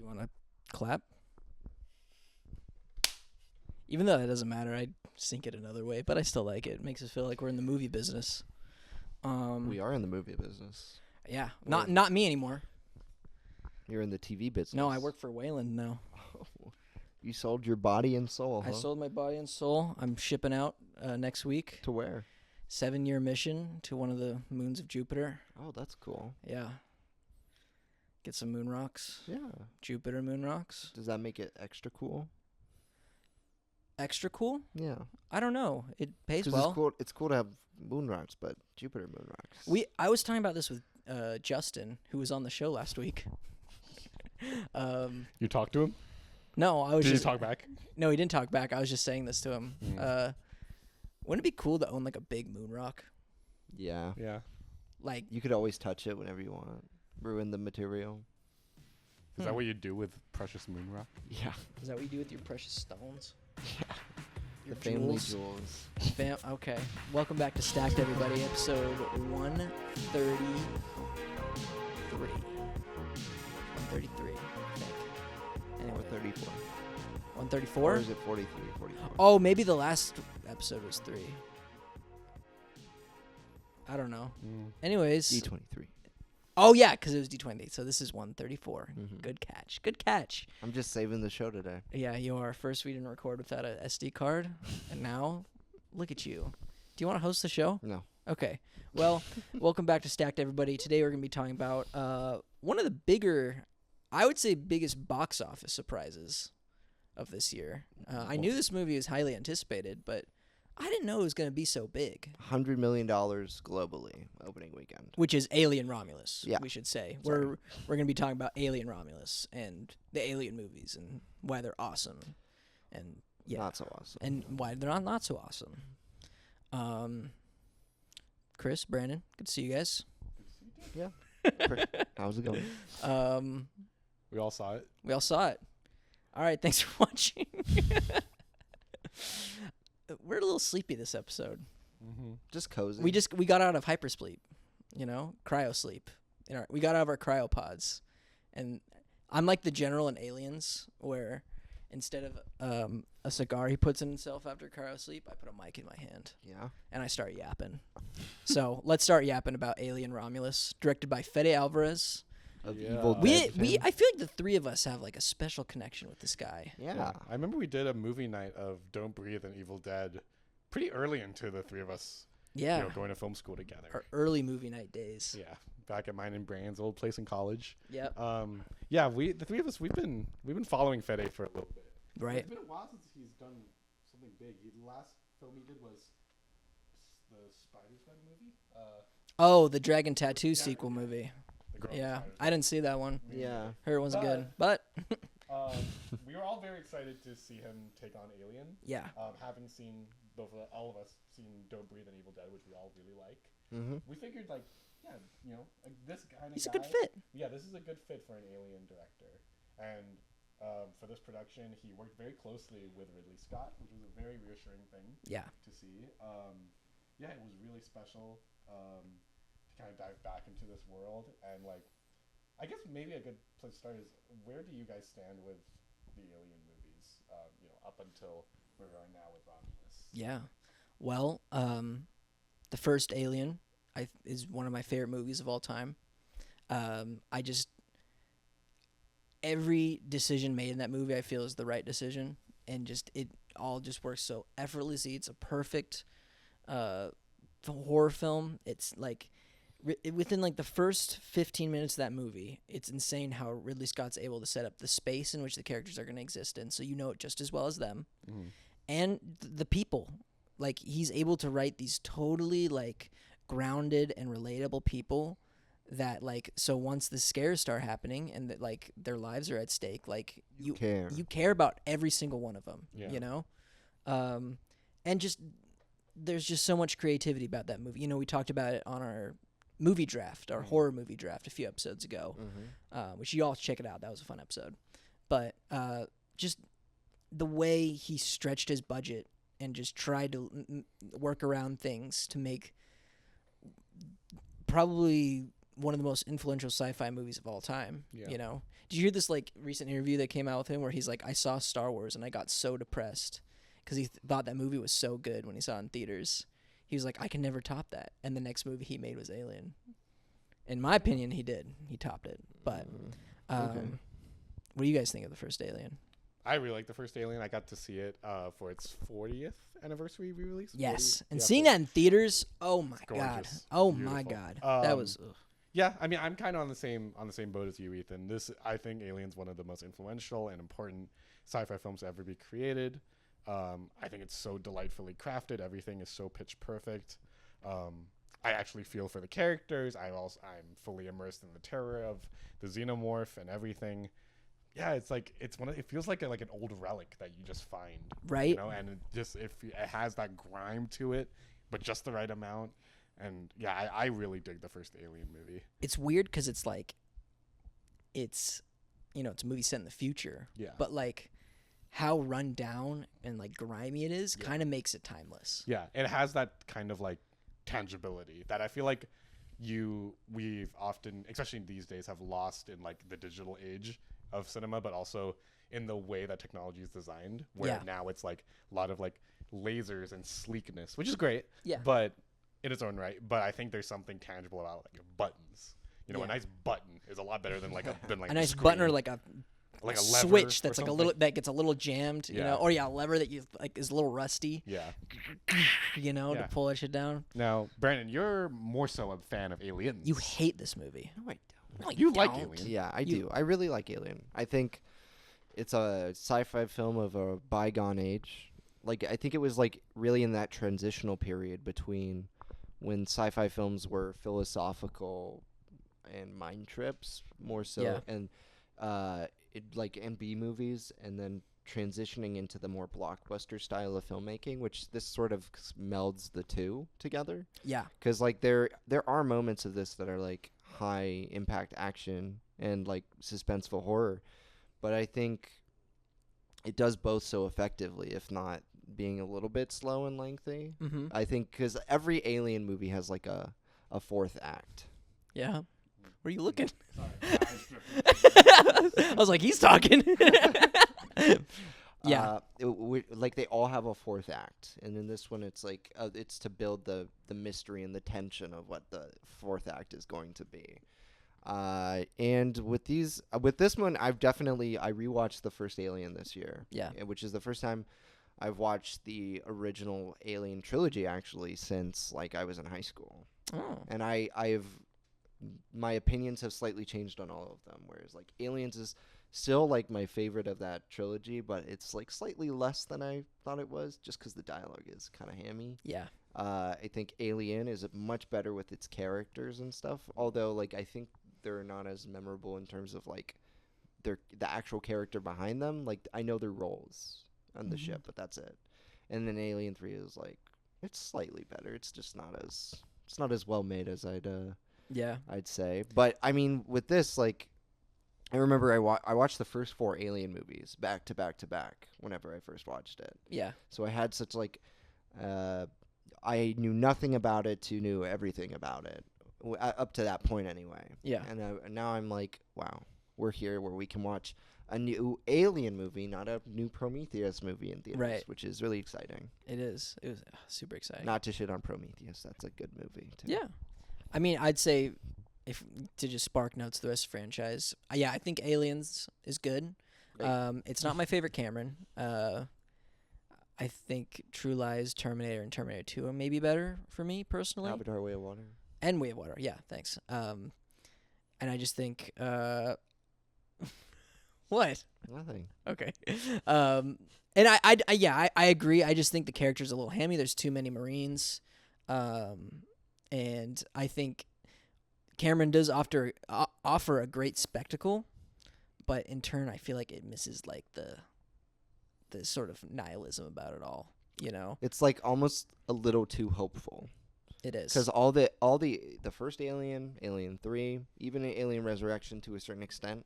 you want to clap? Even though that doesn't matter, I sync it another way, but I still like it. It makes us feel like we're in the movie business. We are in the movie business. Yeah, not me anymore. You're in the TV business. No, I work for Wayland now. You sold your body and soul, huh? I sold my body and soul. I'm shipping out next week. To where? 7-year mission to one of the moons of Jupiter. Oh, that's cool. Yeah. Get some moon rocks. Yeah. Jupiter moon rocks. Does that make it extra cool? Extra cool? Yeah. I don't know. It pays 'Cause well. it's cool to have moon rocks, but Jupiter moon rocks. I was talking about this with Justin, who was on the show last week. You talked to him? No, I was Did just he talk back? No, he didn't talk back. I was just saying this to him. Wouldn't it be cool to own like a big moon rock? Yeah. Yeah. Like You could always touch it whenever you want. Ruin the material. Is that what you do with precious moon rock? Yeah. Is that what you do with your precious stones? Yeah. Your The family jewels? jewels. Okay. Welcome back to Stacked, everybody. Episode 133. 133, I think. Anyway, 34. 134? Or is it 43, 44? Oh, maybe the last episode was 3. I don't know. Anyways. D23. Oh, yeah, because it was D20. So this is 134. Mhm. Good catch. Good catch. I'm just saving the show today. Yeah, you are. First, we didn't record without a SD card. And now, look at you. Do you want to host the show? No. Okay. Well, welcome back to Stacked, everybody. Today we're going to be talking about one of the bigger, I would say biggest box office surprises of this year. I knew this movie was highly anticipated, but I didn't know it was going to be so big. $100 million globally opening weekend. Which is Alien Romulus, Yeah. we should say. Sorry. We're going to be talking about Alien Romulus and the Alien movies and why they're awesome. And yeah. Not so awesome. And why they're not so awesome. Chris, Brandon, good to see you guys. Yeah. How's it going? We all saw it. We all saw it. All right, thanks for watching. We're a little sleepy this episode. Just cozy. We got out of hypersleep, cryo sleep. We got out of our cryopods, and I'm like the general in Aliens, where instead of a cigar he puts in himself after cryo sleep, I put a mic in my hand. Yeah. And I start yapping. So let's start yapping about Alien Romulus, directed by Fede Alvarez. Of Yeah. Evil We Dead fame. I feel like the three of us have like a special connection with this guy. Yeah. I remember we did a movie night of Don't Breathe and Evil Dead pretty early into the three of us Yeah. going to film school together. Our early movie night days. Yeah. Back at mine and Brand's old place in college. Yep. Yeah, the three of us we've been following Fede for a little bit. Right. It's been a while since he's done something big. The last film he did was the Spider-Man movie. Oh, the Dragon Tattoo sequel movie. The Girl Yeah, Spider-Man. I didn't see that one. Yeah. Heard it wasn't good, but We were all very excited to see him take on Alien. yeah. Having seen all of us seen Don't Breathe and Evil Dead, which we all really like, we figured like this kind of He's a guy, good fit. Yeah, this is a good fit for an Alien director. And for this production, he worked very closely with Ridley Scott, which was a very reassuring thing Yeah. to see. It was really special to kind of dive back into this world. And like, I guess maybe a good place to start is, where do you guys stand with the Alien movies? Up until where we are now with Romulus. Yeah. Well, the first Alien is one of my favorite movies of all time. Every decision made in that movie I feel is the right decision, and it all just works so effortlessly. It's a perfect horror film. It's like within like the first 15 minutes of that movie, it's insane how Ridley Scott's able to set up the space in which the characters are going to exist in, so you know it just as well as them. And the people. Like, he's able to write these totally like grounded and relatable people that, like, so once the scares start happening and that like their lives are at stake, like you care about every single one of them. And just there's just so much creativity about that movie. We talked about it on our movie draft, our horror movie draft a few episodes ago, which you all check it out. That was a fun episode. But just the way he stretched his budget and just tried to work around things to make probably one of the most influential sci-fi movies of all time. Yeah. Did you hear this like recent interview that came out with him where he's like, I saw Star Wars and I got so depressed because he thought that movie was so good when he saw it in theaters. He was like, I can never top that. And the next movie he made was Alien. In my opinion, he did. He topped it. But what do you guys think of the first Alien? I really like the first Alien. I got to see it for its 40th anniversary re-release. Yes. 40, And yeah, seeing 40. that in theaters, oh my God. Gorgeous. Oh Beautiful. my God. That was... Ugh. Yeah, I mean, I'm kind of on the same boat as you, Ethan. I think Alien's one of the most influential and important sci-fi films to ever be created. I think it's so delightfully crafted. Everything is so pitch perfect. I actually feel for the characters. I'm fully immersed in the terror of the xenomorph and everything. Yeah, it feels like an old relic that you just find, right? You know, and it has that grime to it, but just the right amount. And yeah, I really dig the first Alien movie. It's weird because it's like, it's a movie set in the future. Yeah. But like, how run down and like grimy it is kind of makes it timeless. Yeah, it has that kind of like tangibility that I feel like we've often, especially these days, have lost in like the digital age of cinema, but also in the way that technology is designed, where now it's like a lot of like lasers and sleekness, which is great. Yeah. But in its own right, but I think there's something tangible about like buttons. You know, a nice button is a lot better than a nice button or like a lever switch that's like that gets a little jammed, you know, or a lever that you like is a little rusty. Yeah. To pull that shit down. Now, Brandon, you're more so a fan of Aliens. You hate this movie. No, I don't. No, You like don't. Alien. Yeah, I do. I really like Alien. I think it's a sci-fi film of a bygone age. Like, I think it was like really in that transitional period between when sci-fi films were philosophical and mind trips more so, and and B movies, and then transitioning into the more blockbuster style of filmmaking, which this sort of melds the two together. Yeah, because like there are moments of this that are like high impact action and like suspenseful horror, but I think it does both so effectively, if not being a little bit slow and lengthy. Mm-hmm. I think because every Alien movie has like a fourth act. Yeah. Where are you looking? Sorry. I was like, he's talking. Yeah. Like they all have a fourth act, and in this one, it's like it's to build the mystery and the tension of what the fourth act is going to be. And with this one, I rewatched the first Alien this year. Yeah. Which is the first time I've watched the original Alien trilogy actually since like I was in high school. Oh. And I've my opinions have slightly changed on all of them, whereas like Aliens is still like my favorite of that trilogy, but it's like slightly less than I thought it was, just because the dialogue is kind of hammy. Yeah. I think Alien is much better with its characters and stuff, although like I think they're not as memorable in terms of like the actual character behind them. Like I know their roles on the ship, but that's it. And then Alien 3 is like it's slightly better. It's just not as well made as I'd say. But I mean, with this, like, I remember I watched the first 4 Alien movies back to back to back whenever I first watched it. Yeah. So I had such like, I knew nothing about it to knew everything about it up to that point anyway. Yeah. And now I'm like, wow, we're here where we can watch a new Alien movie, not a new Prometheus movie in theaters, Right. which is really exciting. It is. It was super exciting. Not to shit on Prometheus, that's a good movie too. Yeah. I mean, I'd say if to just spark notes the rest of the franchise, I think Aliens is good. Great. It's not my favorite Cameron. I think True Lies, Terminator, and Terminator 2 are maybe better for me personally. Avatar: Way of Water. And Way of Water, yeah, thanks. And I just think, what? Nothing. Okay. And I agree. I just think the character's a little hammy. There's too many Marines. And I think Cameron does offer a great spectacle, but in turn, I feel like it misses like the sort of nihilism about it all. You know, It's like almost a little too hopeful. it is. Because all the first Alien, Alien 3, even Alien Resurrection to a certain extent,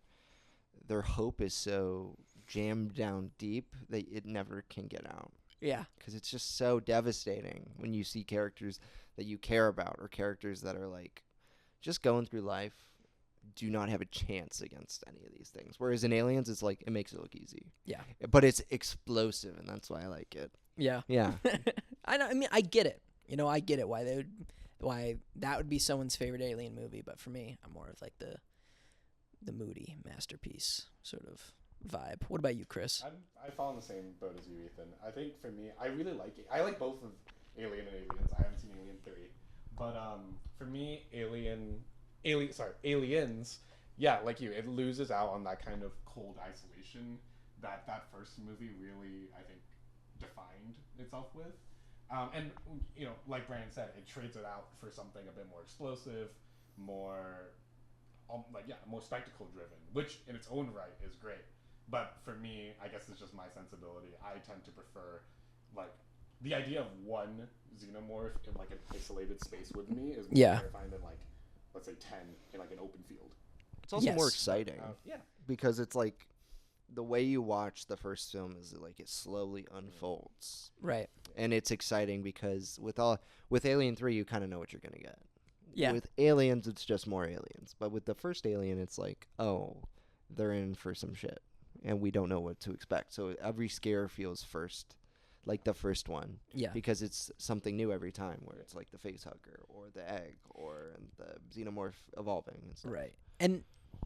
their hope is so jammed down deep that it never can get out. Yeah. Because it's just so devastating when you see characters that you care about or characters that are like just going through life, do not have a chance against any of these things. Whereas in Aliens, it's like it makes it look easy. Yeah. But it's explosive, and that's why I like it. Yeah. Yeah. I know. I mean, I get it. You know, I get it why that would be someone's favorite Alien movie. But for me, I'm more of like the moody masterpiece sort of vibe. What about you, Chris? I fall in the same boat as you, Ethan. I think for me, I really like it. I like both of Alien and Aliens. I haven't seen Alien 3, but for me, Aliens, yeah, like you, it loses out on that kind of cold isolation that first movie really, I think, defined itself with. And, you know, like Brandon said, it trades it out for something a bit more explosive, more, more spectacle driven, which in its own right is great. But for me, I guess it's just my sensibility. I tend to prefer, like, the idea of one xenomorph in, like, an isolated space with me is more terrifying than, like, let's say 10 in, like, an open field. It's also more exciting. Yeah. Because it's like the way you watch the first film is like it slowly unfolds. Right. And it's exciting because with Alien 3 you kind of know what you're going to get. Yeah. With Aliens it's just more aliens. But with the first Alien it's like, oh, they're in for some shit and we don't know what to expect. So every scare feels first like the first one. Yeah. Because it's something new every time where it's like the facehugger or the egg or the xenomorph evolving and stuff. Right. And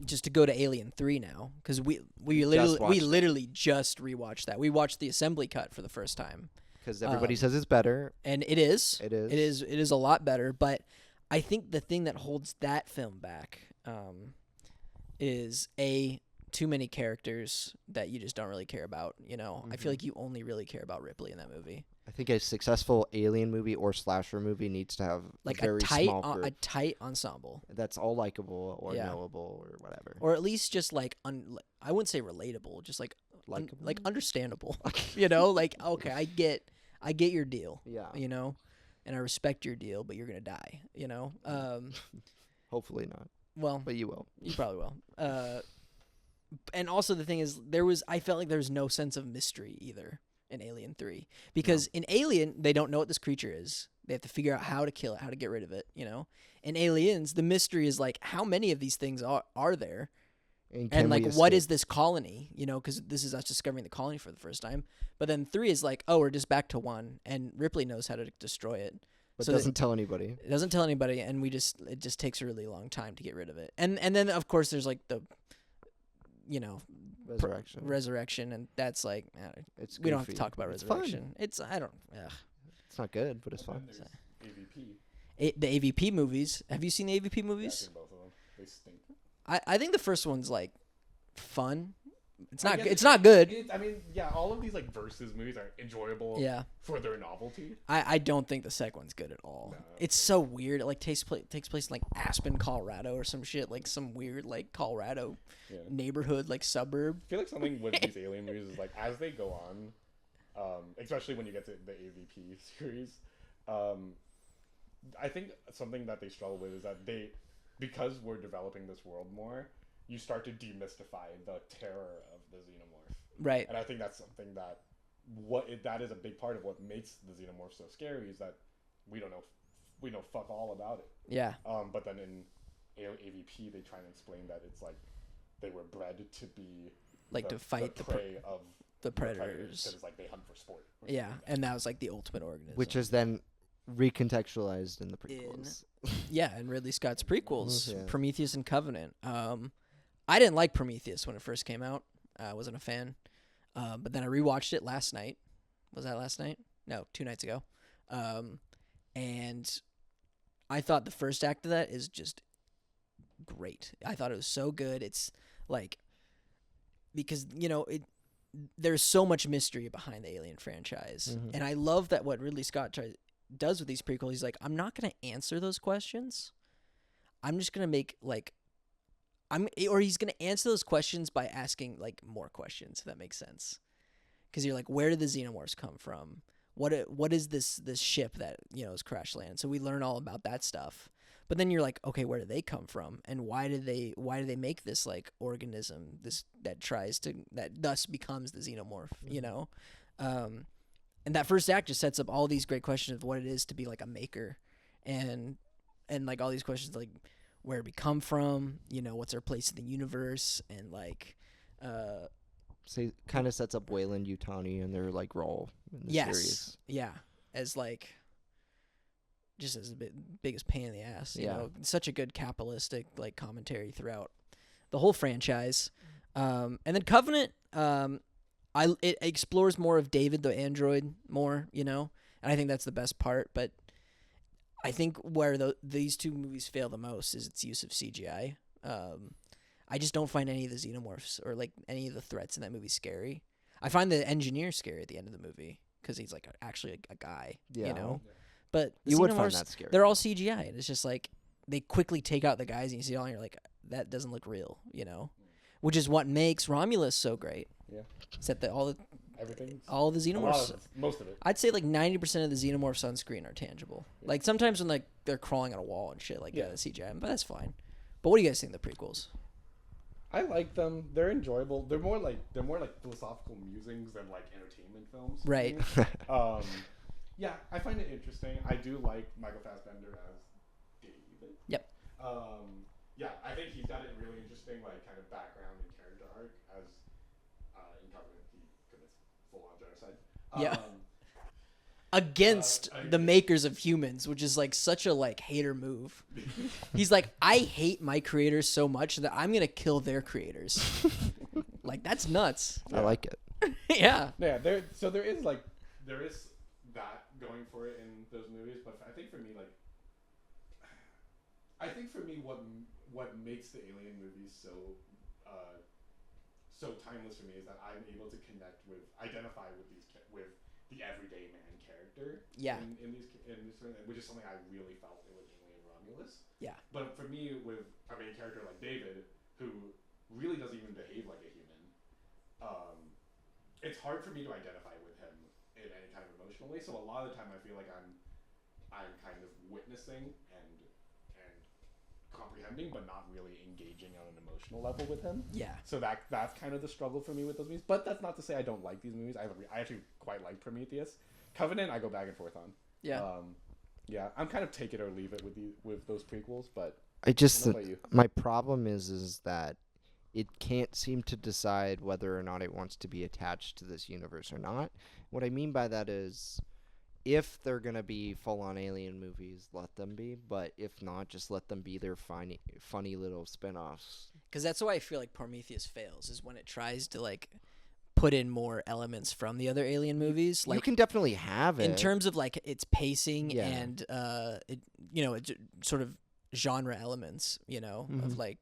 just to go to Alien 3 now, because we literally just rewatched that. We watched the assembly cut for the first time. Because everybody says it's better. And it is. It is. It is a lot better. But I think the thing that holds that film back is too many characters that you just don't really care about. You know, I feel like you only really care about Ripley in that movie. I think a successful alien movie or slasher movie needs to have Like a very small group a tight ensemble that's all likable or knowable or whatever. or at least just like I wouldn't say relatable, just like Likeable? like understandable. You know, like okay, I get your deal. Yeah. You know, and I respect your deal, but you're gonna die. You know. Hopefully not. Well, But you will. you probably will. And also the thing is, I felt like there was no sense of mystery either in Alien 3. Because in Alien, they don't know what this creature is. They have to figure out how to kill it, how to get rid of it, you know? In Aliens, the mystery is like, how many of these things are there? And like, what is this colony? You know, because this is us discovering the colony for the first time. But then 3 is like, oh, we're just back to 1. And Ripley knows how to destroy it. But so doesn't tell anybody. It doesn't tell anybody, and it just takes a really long time to get rid of it. And then, of course, there's like the... You know, resurrection, and that's like we don't have to talk about resurrection. It's I don't. Ugh. It's not good, but it's fun. AVP. The AVP movies. Have you seen the AVP Yeah, movies? I've seen both of them. They stink. I think the first one's like fun. It's not. guess It's not good. I mean, yeah, all of these like versus movies are enjoyable. Yeah. For their novelty. I don't think the second one's good at all. No. It's so weird. It like takes place in like Aspen, Colorado, or some shit, like some weird like Colorado neighborhood, like suburb. I feel like something with these alien movies is like as they go on, especially when you get to the AVP series, I think something that they struggle with is that because we're developing this world more, you start to demystify the terror of the xenomorph. Right. And I think that's something that that is a big part of what makes the xenomorph so scary is that we know fuck all about it. Yeah. But then in AVP they try and explain that it's like they were bred to be like to fight the prey of the predators. Because like they hunt for sport. Yeah, and that was like the ultimate organism. Which is then recontextualized in the prequels. Yeah, and Ridley Scott's prequels, Yeah. Prometheus and Covenant. I didn't like Prometheus when it first came out. I wasn't a fan. But then I rewatched it last night. Was that last night? No, 2 nights ago. And I thought the first act of that is just great. I thought it was so good. It's like, because, you know, there's so much mystery behind the Alien franchise. Mm-hmm. And I love that what Ridley Scott does with these prequels. He's like, I'm not going to answer those questions. I'm just going to make like, he's going to answer those questions by asking like more questions, if that makes sense. Because you're like, where did the xenomorphs come from? What is this ship that, you know, is crash land? So we learn all about that stuff. But then you're like, okay, where do they come from? And why do they make this like organism that thus becomes the xenomorph, you know? And that first act just sets up all these great questions of what it is to be like a maker and like all these questions like where we come from, you know, what's our place in the universe, and like, So kind of sets up Wayland Yutani and their like role in the yes, series. yeah, as like just as the biggest pain in the ass. You Yeah. know, such a good capitalistic like commentary throughout the whole franchise. And then Covenant, it explores more of David the android more, you know, and I think that's the best part. But I think where these two movies fail the most is its use of CGI. I just don't find any of the xenomorphs or like any of the threats in that movie scary. I find the engineer scary at the end of the movie because he's like actually a guy, Yeah. you know. But the You would find xenomorphs, that scary. they're all CGI, and it's just like they quickly take out the guys, and you see it all, and you're like, that doesn't look real, you know. Which is what makes Romulus so great. Yeah. Is that Everything. all the xenomorphs. Most of it. I'd say like 90% of the xenomorphs on screen are tangible. Yeah. Like sometimes when like they're crawling on a wall and shit, like Yeah. yeah, CGI, but that's fine. But what do you guys think of the prequels? I like them. They're enjoyable. They're more like philosophical musings than like entertainment films. to Right. me. Yeah, I find it interesting. I do like Michael Fassbender as David. Yep. Yeah, I think he's got a really interesting like kind of background and character arc as in Covenant he commits full on genocide. Yeah. Against the against- makers of Humans, which is like such a like hater move. He's like, I hate my creators so much that I'm gonna kill their creators. Like that's nuts. I like it. Yeah. Yeah, there is that going for it in those movies, but I think for me what makes the Alien movies so timeless for me is that I'm able to identify with the everyday man character. Yeah. In these which is something I really felt in with Alien Romulus. Yeah. But for me, with a main character like David, who really doesn't even behave like a human, it's hard for me to identify with him in any kind of emotional way. So a lot of the time, I feel like I'm kind of witnessing and comprehending, but not really engaging on an emotional level with him. Yeah. So that's kind of the struggle for me with those movies. But that's not to say I don't like these movies. I actually quite like Prometheus. Covenant, I go back and forth on. Yeah. Yeah, I'm kind of take it or leave it with those prequels. But I just I don't know about you. my problem is that it can't seem to decide whether or not it wants to be attached to this universe or not. What I mean by that is, if they're gonna be full-on alien movies, let them be. But if not, just let them be their funny little spin-offs. Because that's why I feel like Prometheus fails, is when it tries to like put in more elements from the other Alien movies. Like You can definitely have it. in terms of like its pacing Yeah. and it sort of genre elements, you know, of Mhm. like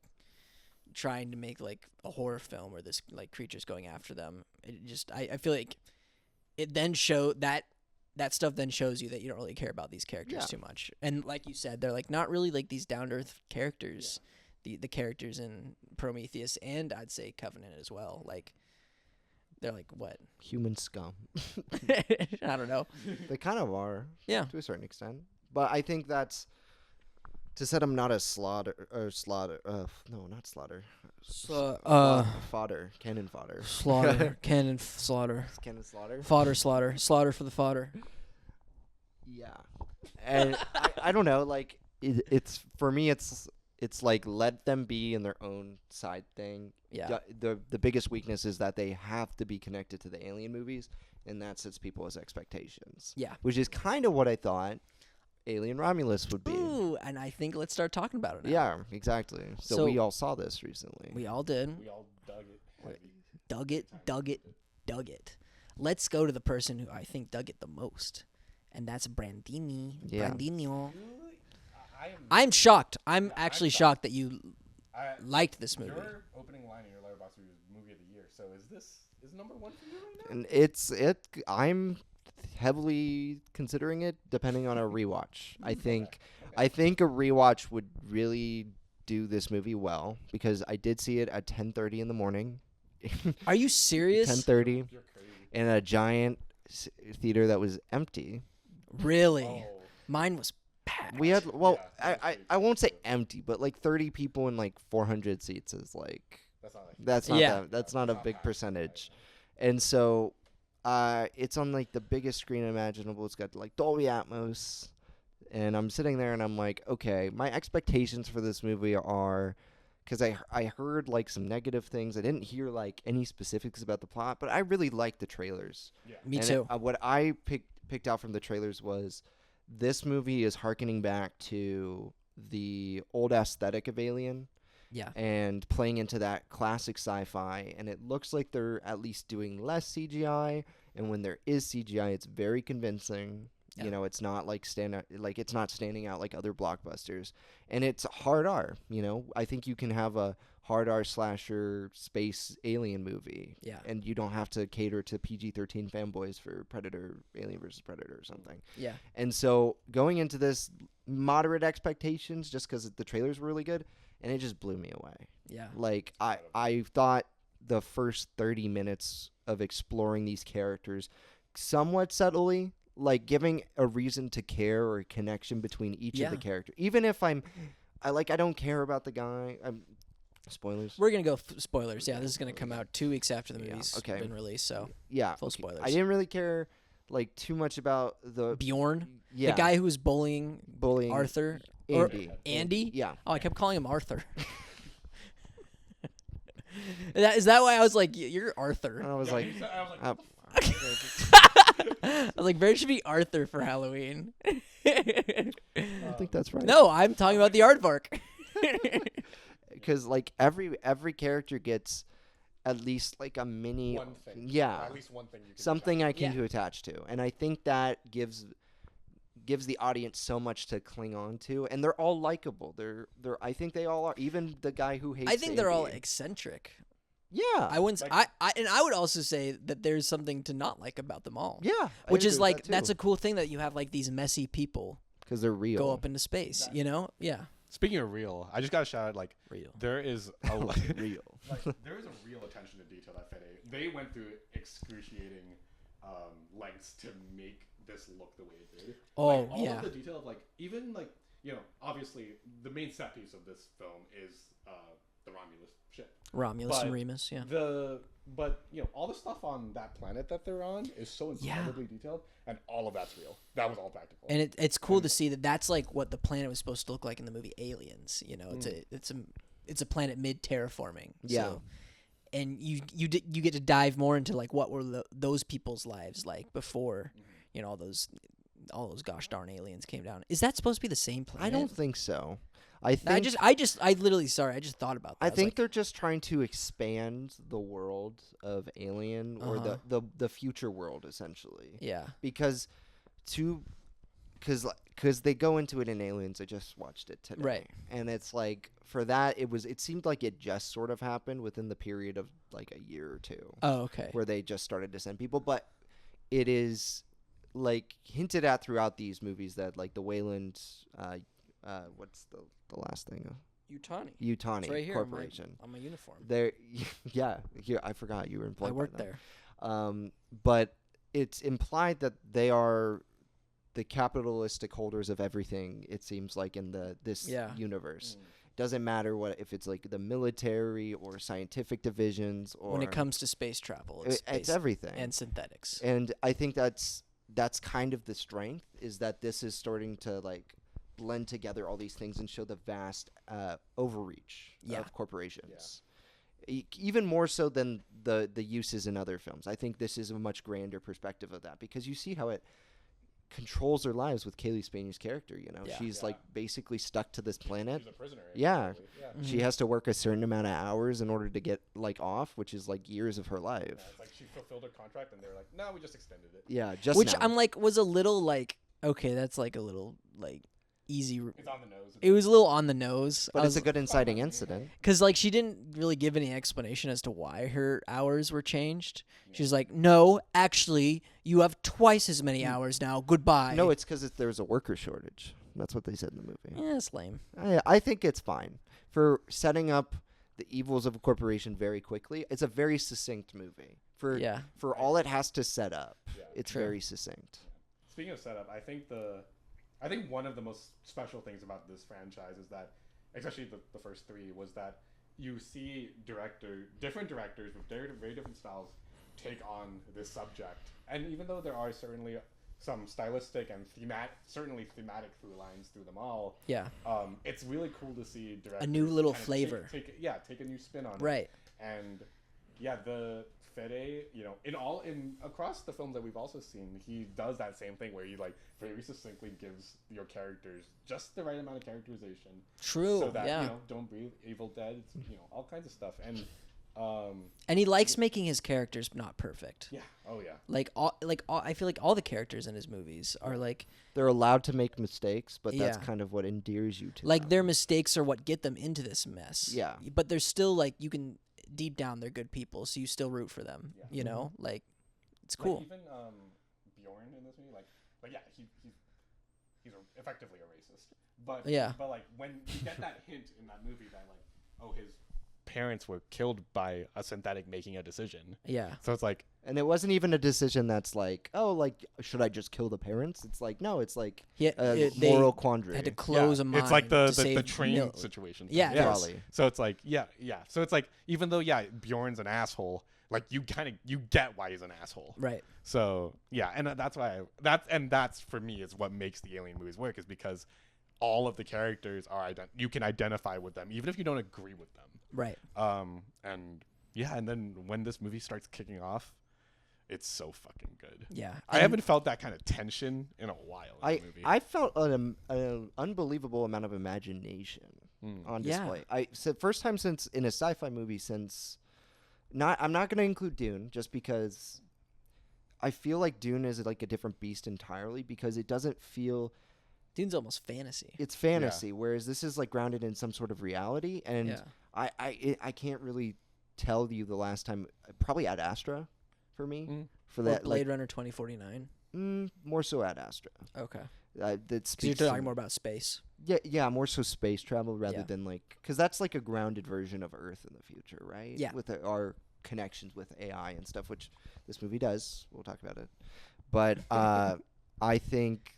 trying to make like a horror film where this like creature's going after them. It just I feel like it then that stuff then shows you that you don't really care about these characters Yeah. too much. And like you said, they're like not really like these down to earth characters. The characters in Prometheus and I'd say Covenant as well. Like they're like what? Human scum. I don't know. They kind of are. Yeah. To a certain extent. But I think that's to set them not as slaughter. No, not slaughter. Fodder. Cannon fodder. Slaughter, cannon slaughter, Cannon slaughter. fodder slaughter, slaughter for the fodder. Yeah. And I don't know. Like it's for me. It's like let them be in their own side thing. Yeah. The biggest weakness is that they have to be connected to the Alien movies, and that sets people's expectations. Yeah. Which is kind of what I thought Alien Romulus would be. Ooh, and I think let's start talking about it now. Yeah, exactly. So So- we all saw this recently. We all did. We all dug it. Heavy. Dug it. Let's go to the person who I think dug it the most. And that's Brandini. Yeah. Brandinho. I am. I'm shocked. I'm Yeah, actually I'm shocked that you I, liked this movie. Your opening line in your Letterboxd review is movie of the year. So is number one for you right now? And I'm heavily considering it depending on a rewatch. I think a rewatch would really do this movie well because I did see it at 10:30 in the morning. Are you serious? 10:30 You're crazy. in a giant theater that was empty. Really? Oh, Mine was packed. We had Yeah, that's I won't say empty, but like 30 people in like 400 seats is like that's not like that's not Yeah. that's not a big packed, percentage. right. And so it's on like the biggest screen imaginable. It's got like Dolby Atmos. And I'm sitting there and I'm like, okay, my expectations for this movie are, because I heard like some negative things. I didn't hear like any specifics about the plot, but I really liked the trailers. Yeah. Me And too. what I picked out from the trailers was this movie is harkening back to the old aesthetic of Alien Yeah. and playing into that classic sci-fi. And it looks like they're at least doing less CGI. And when there is CGI, it's very convincing. Yeah. You know, it's not like it's not standing out like other blockbusters. And it's hard R. You know, I think you can have a hard R slasher space alien movie. Yeah. And you don't have to cater to PG-13 fanboys for Predator, Alien versus Predator or something. Yeah. And so going into this, moderate expectations just because the trailers were really good, and it just blew me away. Yeah. Like I thought the first 30 minutes of exploring these characters somewhat subtly, like giving a reason to care or a connection between each of the Yeah. characters. Even if I don't care about the guy. Spoilers. We're gonna go spoilers. Yeah, this is gonna come out 2 weeks after the Yeah, movie's okay. been released. So Yeah. full okay. spoilers. I didn't really care like too much about the Bjorn, yeah, the guy who was bullying bullying Arthur, or Andy. Andy. Yeah. Oh, I kept calling him Arthur. Is that why I was like, "You're Arthur"? And I was Yeah, like, you said- I was like, uh, I was like, "There should be Arthur for Halloween." I think that's right. No, I'm talking about the aardvark. Because like every character gets at least like a mini one thing. yeah, At least one thing you can something I can Yeah. to attach to, and I think that gives the audience so much to cling on to, and they're all likable. They're I think they all are. Even the guy who hates I think they're all Andy. eccentric. Yeah, I wouldn't. Like- And I would also say that there's something to not like about them all. yeah, Which is like that's a cool thing that you have like these messy people because they're real. go up into space. You know? Yeah. Speaking of real, I just got to shout out, like, Real. there is a real. like, there is a real attention to detail that Fede. They went through excruciating lengths to make this look the way it did. Oh, Like, all yeah. of the detail of like even like obviously the main set piece of this film is the Romulus ship. Romulus and But Remus. Yeah. But all the stuff on that planet that they're on is so Yeah. incredibly detailed, and all of that's real. That was all practical. And it's cool to see that that's like what the planet was supposed to look like in the movie Aliens. You know, it's a planet mid terraforming. Yeah. So, and you get to dive more into like what were those people's lives like before, all those gosh darn aliens came down. Is that supposed to be the same planet? I don't think so. I think I literally I just thought about that. I was think like, they're just trying to expand the world of Alien or Uh-huh. the future world essentially. yeah. Because they go into it in Aliens. I just watched it today. Right. And it's like for that it seemed like it just sort of happened within the period of like a year or two Oh, okay. where they just started to send people, but it is like hinted at throughout these movies that like the Wayland what's the last thing? Utani. Utani It's right here Corporation. on my uniform. There, yeah. Here, I forgot you were employed. I by worked them. there. But it's implied that they are the capitalistic holders of everything. It seems like in this Yeah. universe, doesn't matter if it's like the military or scientific divisions or When it comes to space travel, it's space everything. and synthetics. And I think that's kind of the strength is that this is starting to like blend together all these things and show the vast overreach Yeah. of corporations. Even more so than the uses in other films. I think this is a much grander perspective of that because you see how it controls their lives with Kaylee Spain's character. Yeah. She's like basically stuck to this planet. She's a prisoner. Yeah. basically. Yeah. Mm-hmm. She has to work a certain amount of hours in order to get like off, which is like years of her life. Yeah, it's like she fulfilled her contract, and they're like, "No, we just extended it." Yeah, just Which now. I'm like was a little like okay, that's like a little like easy. It's on the nose. It was a little on the nose. But it's a good inciting incident. Because like she didn't really give any explanation as to why her hours were changed. She's like, no, actually, you have twice as many hours now. Goodbye. No, it's because there's a worker shortage. That's what they said in the movie. yeah, it's lame. I think it's fine for setting up the evils of a corporation very quickly. It's a very succinct movie Yeah. for all it has to set up. Yeah. It's True. very succinct. Speaking of setup, I think one of the most special things about this franchise is that, especially the first three, was that you see different directors with very different styles take on this subject. And even though there are certainly some stylistic and certainly thematic through lines through them all. Yeah. It's really cool to see directors new little kind of flavor. Take a new spin on it. Right. And yeah, the Fede, in across the films that we've also seen, he does that same thing where he like very succinctly gives your characters just the right amount of characterization. True. So that yeah. Don't Breathe, Evil Dead, all kinds of stuff. And he likes making his characters not perfect. Yeah. Oh yeah. I feel like all the characters in his movies are like They're allowed to make mistakes, but that's Yeah. kind of what endears you to like them. their mistakes are what get them into this mess. Yeah. But they're still like you can deep down they're good people, so you still root for them. Yeah. You know, like it's cool. Like even Bjorn in this movie, like yeah, he's effectively a racist. But Yeah. But like when you get that hint in that movie that like, oh, his parents were killed by a synthetic making a decision. Yeah. So it's like, And it wasn't even a decision that's like, oh, like, should I just kill the parents? It's like, no, it's like Yeah, a they moral quandary. had to close a mine. it's like to the save train mil- situation. Yeah, it yeah. is. Probably. So it's like, yeah. So it's like, even though, Bjorn's an asshole, like you get why he's an asshole. Right. So yeah, and that's for me is what makes the Alien movies work, is because all of the characters are you can identify with them even if you don't agree with them. Right. And yeah, and then when this movie starts kicking off, it's so fucking good. Yeah. I haven't felt that kind of tension in a while in a movie. I felt an unbelievable amount of imagination on Yeah. display. First time since in a sci-fi movie since I'm not going to include Dune just because I feel like Dune is like a different beast entirely because it doesn't feel Dune's almost fantasy. it's fantasy, whereas this is like grounded in some sort of reality, and Yeah. I can't really tell you the last time. Probably Ad Astra, for me, for Or that Blade Runner 2049. more so Ad Astra. Okay. That So you're speaks talking to- more about space. yeah, more so space travel rather Yeah. than like because that's like a grounded version of Earth in the future, right? Yeah. with our connections with AI and stuff, which this movie does. We'll talk about it, but I think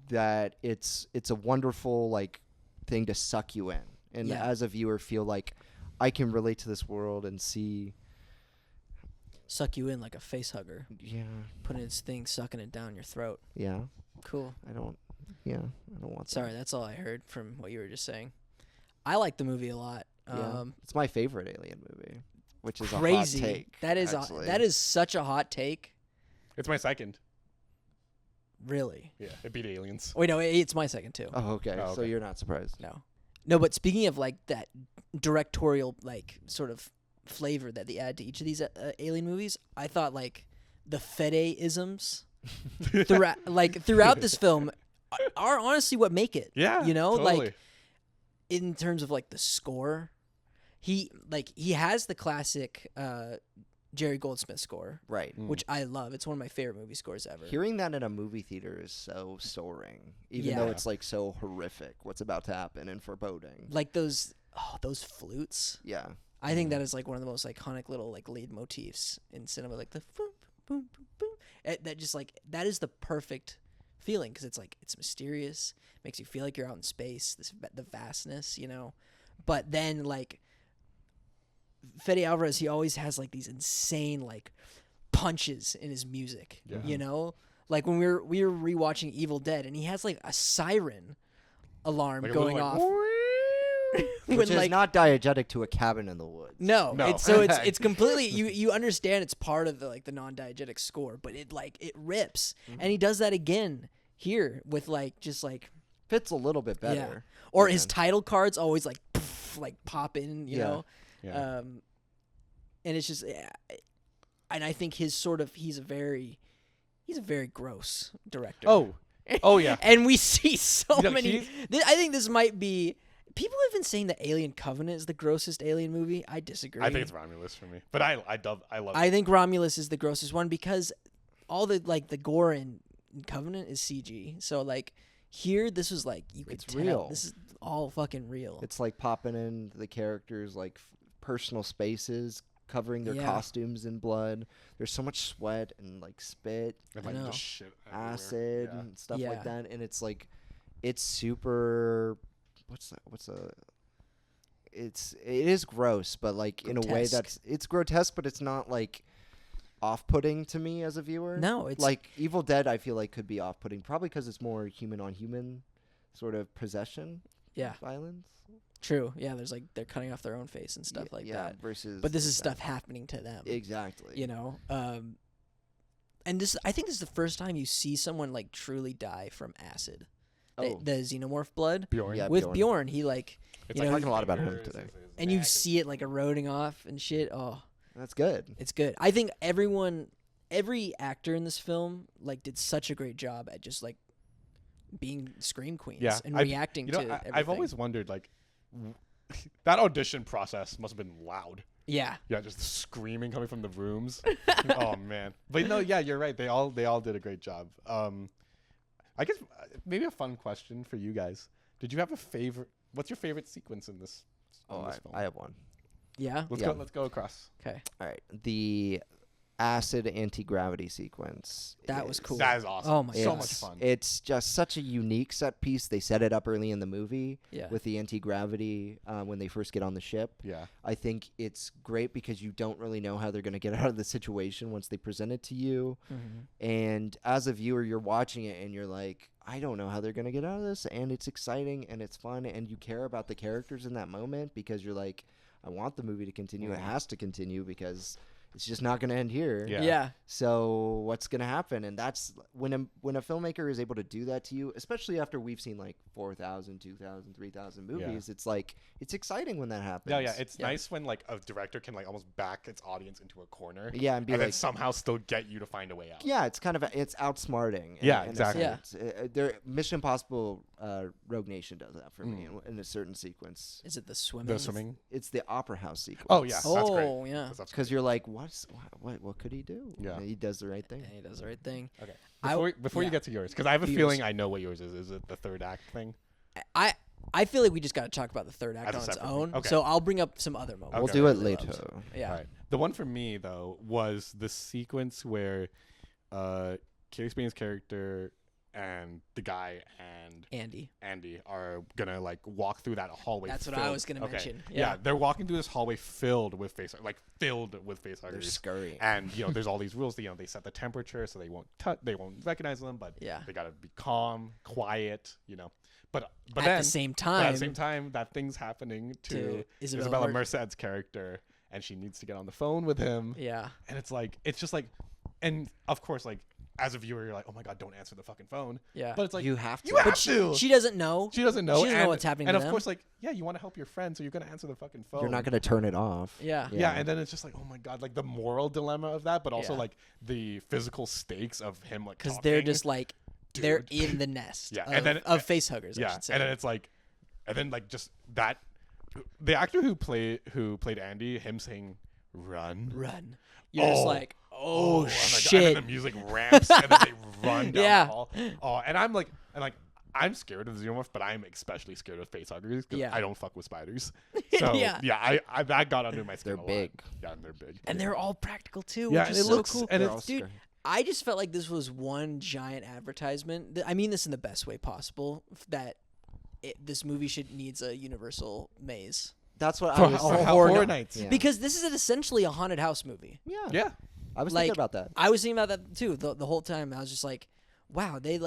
that it's a wonderful like thing to suck you in, and Yeah. as a viewer feel like I can relate to this world and see. Suck you in like a face hugger. Yeah, Putting its thing, sucking it down your throat. yeah. Cool. I don't want that. Sorry, that's all I heard from what you were just saying. I like the movie a lot. Yeah. It's my favorite Alien movie, which is Crazy. a hot take. That is actually. that is such a hot take. It's my second. Really. Yeah, it beat Aliens. Wait, no, it's my second too. Oh, okay. Oh, So okay. you're not surprised. No, but speaking of like that directorial like sort of flavor that they add to each of these Alien movies, I thought like the Fede-isms throughout this film are honestly what make it. Yeah, You know, totally. like in terms of like the score, he has the classic Jerry Goldsmith score, Right. which I love. It's one of my favorite movie scores ever. Hearing that in a movie theater is so soaring, even though Yeah. it's like so horrific what's about to happen and foreboding. Like those flutes. Yeah. I think that is like one of the most iconic little like lead motifs in cinema, like the boom, boom, boom, boom. That just like that is the perfect feeling because it's like it's mysterious, makes you feel like you're out in space, the vastness, you know. But then like Fede Alvarez, he always has like these insane like punches in his music, Yeah. you know. Like when we were rewatching Evil Dead, and he has like a siren alarm Like a going little, like, off. When, Which is like, not diegetic to a cabin in the woods. no, No. it's completely you understand it's part of the non-diegetic score, but it rips, and he does that again here with like just like Fits a little bit better. yeah, or his even. title cards always like poof, like pop in, you Yeah. know, Yeah. and it's just and I think he's a very gross director. Oh yeah. And we see so You know, many. I think this might be. People have been saying that Alien Covenant is the grossest Alien movie. I disagree. I think it's Romulus for me, but I love. I think Romulus is the grossest one because all the the gore in Covenant is CG. So like here, this was like you could It's tell real. this is all fucking real. It's like popping in the characters' like personal spaces, covering their Yeah. costumes in blood. There's so much sweat and like spit, and, I like know. just shit everywhere. acid, Yeah. and stuff Yeah. like that. And it's like, it's super. It is gross, but like in a way Grotesque. it's grotesque, but it's not like off-putting to me as a viewer. No, it's Like Evil Dead, I feel like could be off-putting, probably because it's more human on human sort of possession yeah, violence. true. Yeah, there's like they're cutting off their own face and stuff like that. Versus, But this is that. stuff happening to them. Exactly. You know, and this I think this is the first time you see someone like truly die from acid. Oh. The xenomorph blood Bjorn. Yeah, with Bjorn, he like It's you like know, talking a lot about him fingers, today. his and you neck. see it like eroding off and shit. Oh, That's good. it's good. I think every actor in this film like did such a great job at just like being scream queens Yeah, and I've- reacting You know, to everything. I've always wondered, like, that audition process must have been loud. yeah. Yeah, just the screaming coming from the rooms. Oh man, but no, yeah, you're right. They all did a great job. I guess maybe a fun question for you guys. Did you have a favorite? What's your favorite sequence in this? Oh, this film? I have one. Yeah. Let's yeah. go. Let's go across. Okay. All right. The acid anti-gravity sequence. That was cool. That is awesome. Oh my so God. much fun. It's just such a unique set piece. They set it up early in the movie Yeah. with the anti-gravity when they first get on the ship. Yeah. I think it's great because you don't really know how they're going to get out of the situation once they present it to you. Mm-hmm. And as a viewer, you're watching it and you're like, I don't know how they're going to get out of this. And it's exciting and it's fun. And you care about the characters in that moment because you're like, I want the movie to continue. It has to continue because it's just not going to end here. Yeah. Yeah. So what's going to happen? And that's when a filmmaker is able to do that to you, especially after we've seen like 4,000, 2,000, 3,000 movies. It's like, it's exciting when that happens. Yeah, it's Yeah. nice when like a director can like almost back its audience into a corner. Yeah, and be and then like, somehow still get you to find a way out. yeah, it's kind of it's outsmarting. Yeah, in a exactly. Yeah. sense. Mission Impossible Rogue Nation does that for me in a certain sequence. Is it the swimming? The swimming. It's the opera house sequence. Oh yeah, that's great. Oh yeah. That's Because you're like, what could he do? Yeah. And he does the right thing. And he does the right thing. Okay. I- Before you yeah. get to yours, because I have a Yours. feeling I know what yours is. Is it the third act thing? I feel like we just got to talk about the third act As a on its separate own. thing. Okay. So I'll bring up some other moments. We'll Okay. do I it really later. loved. Yeah. All right. The one for me though was the sequence where Carrie Spain's character and the guy and Andy. are gonna like walk through that hallway. That's what I was gonna mention. Yeah. Yeah. They're walking through this hallway filled with face They're huggers. scurrying. And there's all these rules. They set the temperature so they won't recognize them, but Yeah. they gotta be calm, quiet. But At then the same but time, at the same time, that thing's happening to Isabella Merced's character, and she needs to get on the phone with him. Yeah. And it's just like, and of course, like as a viewer, you're like, oh my god, don't answer the fucking phone. Yeah. But it's like You have to. you have to. She doesn't know. She doesn't know. She doesn't know and, what's happening And to of them. course, like you want to help your friend, so you're gonna answer the fucking phone. You're not going to turn it off. Yeah. Yeah, and then it's just like, oh my god, like the moral dilemma of that, but also Yeah. like the physical stakes of him, like Because they're talking. just like they're Dude. in the nest. Yeah, Of, and then- of face huggers. I yeah, should say. and then it's like, and then like just that, the actor who played Andy, him saying "run." Run. You're just Oh. like, Oh oh, my God. shit. And then the music ramps, and then they run down Yeah. the hall. Oh, and I'm scared of xenomorphs, but I'm especially scared of facehuggers because Yeah. I don't fuck with spiders. So Yeah. I that got under my skin. They're a lot. big. Yeah, and they're big. And they're all practical too, Yeah, which and is it so looks- cool. and They're it's- all Dude, scary. I just felt like this was one giant advertisement. I mean this in the best way possible. That this movie needs a universal maze. That's what For, I was. for horror Horror night. Nights. Yeah. Because this is essentially a haunted house movie. Yeah. Yeah. I was Like, thinking about that. I was thinking about that too the whole time. I was just like, wow, they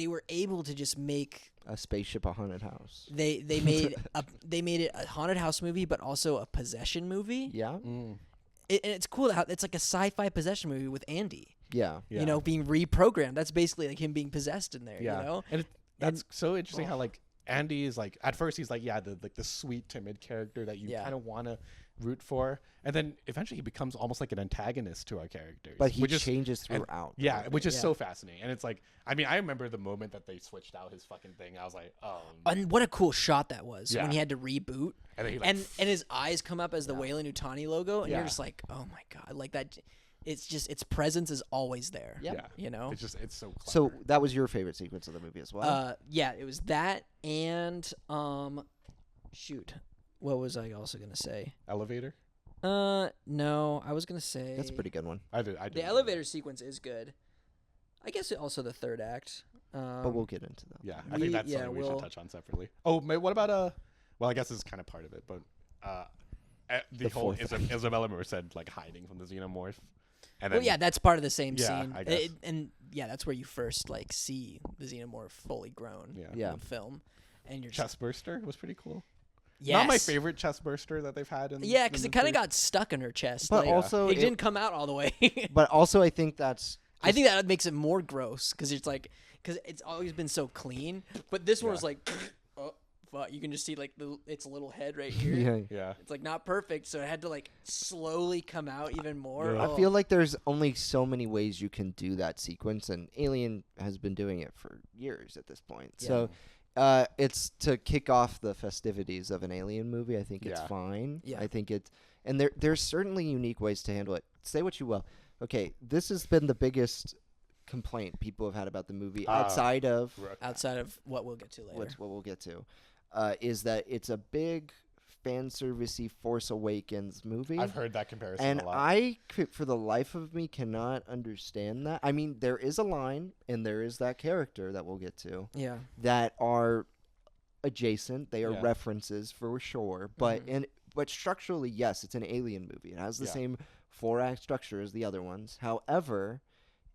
were able to just make A spaceship, a haunted house. they made it a haunted house movie, but also a possession movie. Yeah. Mm. And it's cool how it's like a sci-fi possession movie with Andy. Yeah. Yeah. You know, being reprogrammed. That's basically like him being possessed in there. Yeah. You know. And that's so interesting how like Andy is like at first he's like the sweet timid character that you Yeah. kind of want to root for, and then eventually he becomes almost like an antagonist to our characters. But he which is- changes and- throughout. Yeah, which is Yeah. so fascinating. And it's like, I mean, I remember the moment that they switched out his fucking thing. I was like, oh. And what a cool shot that was Yeah. when he had to reboot, And then he like, and his eyes come up as the Yeah. Weyland Utani logo, and Yeah. you're just like, oh my god, like that. It's just its presence is always there. Yeah. yeah, You know. it's so clever. So that was your favorite sequence of the movie as well. Yeah, it was that and shoot, what was I also gonna say? Elevator. No, I was gonna say That's a pretty good one. I did. The elevator sequence is good. I guess also the third act. But we'll get into that. Yeah, I think that's something we we'll- should touch on separately. Oh, what about well, I guess this is kind of part of it, but the whole fourth Isabella Merced like hiding from the xenomorph. And Well, then, yeah, that's part of the same Yeah, scene. I guess. And yeah, that's where you first like see the xenomorph fully grown Yeah. in film. And you're just, chest burster was pretty cool. yes. Not my favorite chest burster that they've had in. Yeah, because in it the kind of series. got stuck in her chest. But like, also, it didn't come out all the way. but also, I think that's. I think that makes it more gross because it's like because it's always been so clean, but this one was like, oh fuck! You can just see like its little head right here. Yeah. Yeah. It's like not perfect, so it had to like slowly come out even more. Yeah. I feel like there's only so many ways you can do that sequence, and Alien has been doing it for years at this point. Yeah. So, it's to kick off the festivities of an Alien movie. I think it's Yeah. fine. Yeah. I think it's, and there's certainly unique ways to handle it. Say what you will. Okay, this has been the biggest complaint people have had about the movie outside of Rook. outside of what we'll get to later. what we'll get to, is that it's a big fan servicey Force Awakens movie. I've heard that comparison And a lot. I, for the life of me, cannot understand that. I mean, there is a line, and there is that character that we'll get to Yeah. that are adjacent. They are Yeah. references for sure, but structurally, yes, it's an Alien movie. It has the Yeah. same 4-act structure as the other ones. However,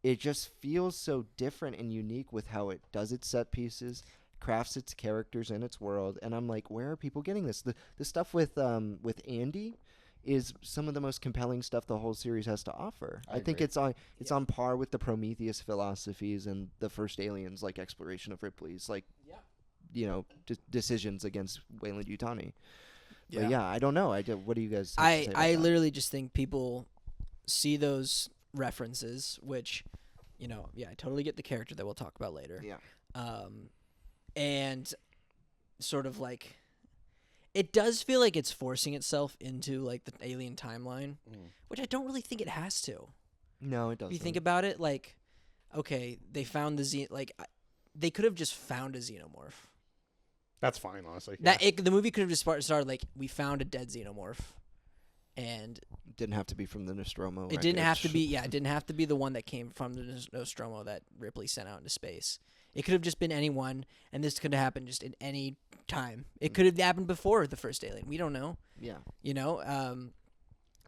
it just feels so different and unique with how it does its set pieces, crafts its characters and its world. And I'm like, where are people getting this? The stuff with Andy is some of the most compelling stuff the whole series has to offer. I I think agree. it's on par with the Prometheus philosophies and the first Aliens, like exploration of Ripley's, like decisions against Weyland Yutani. Yeah. But yeah, I don't know. What do you guys? Have to say about I that? literally just think people see those references, which, I totally get the character that we'll talk about later. Yeah. And sort of like, it does feel like it's forcing itself into like the Alien timeline, which I don't really think it has to. No, it If doesn't. you think about it, like, okay, they found they could have just found a xenomorph. That's fine, honestly. Yeah. The movie could have just started like, we found a dead xenomorph, and didn't have to be from the Nostromo. it didn't have to be. Yeah, it didn't have to be the one that came from the Nostromo that Ripley sent out into space. It could have just been anyone, and this could have happened just in any time. It could have happened before the first Alien. We don't know. Yeah.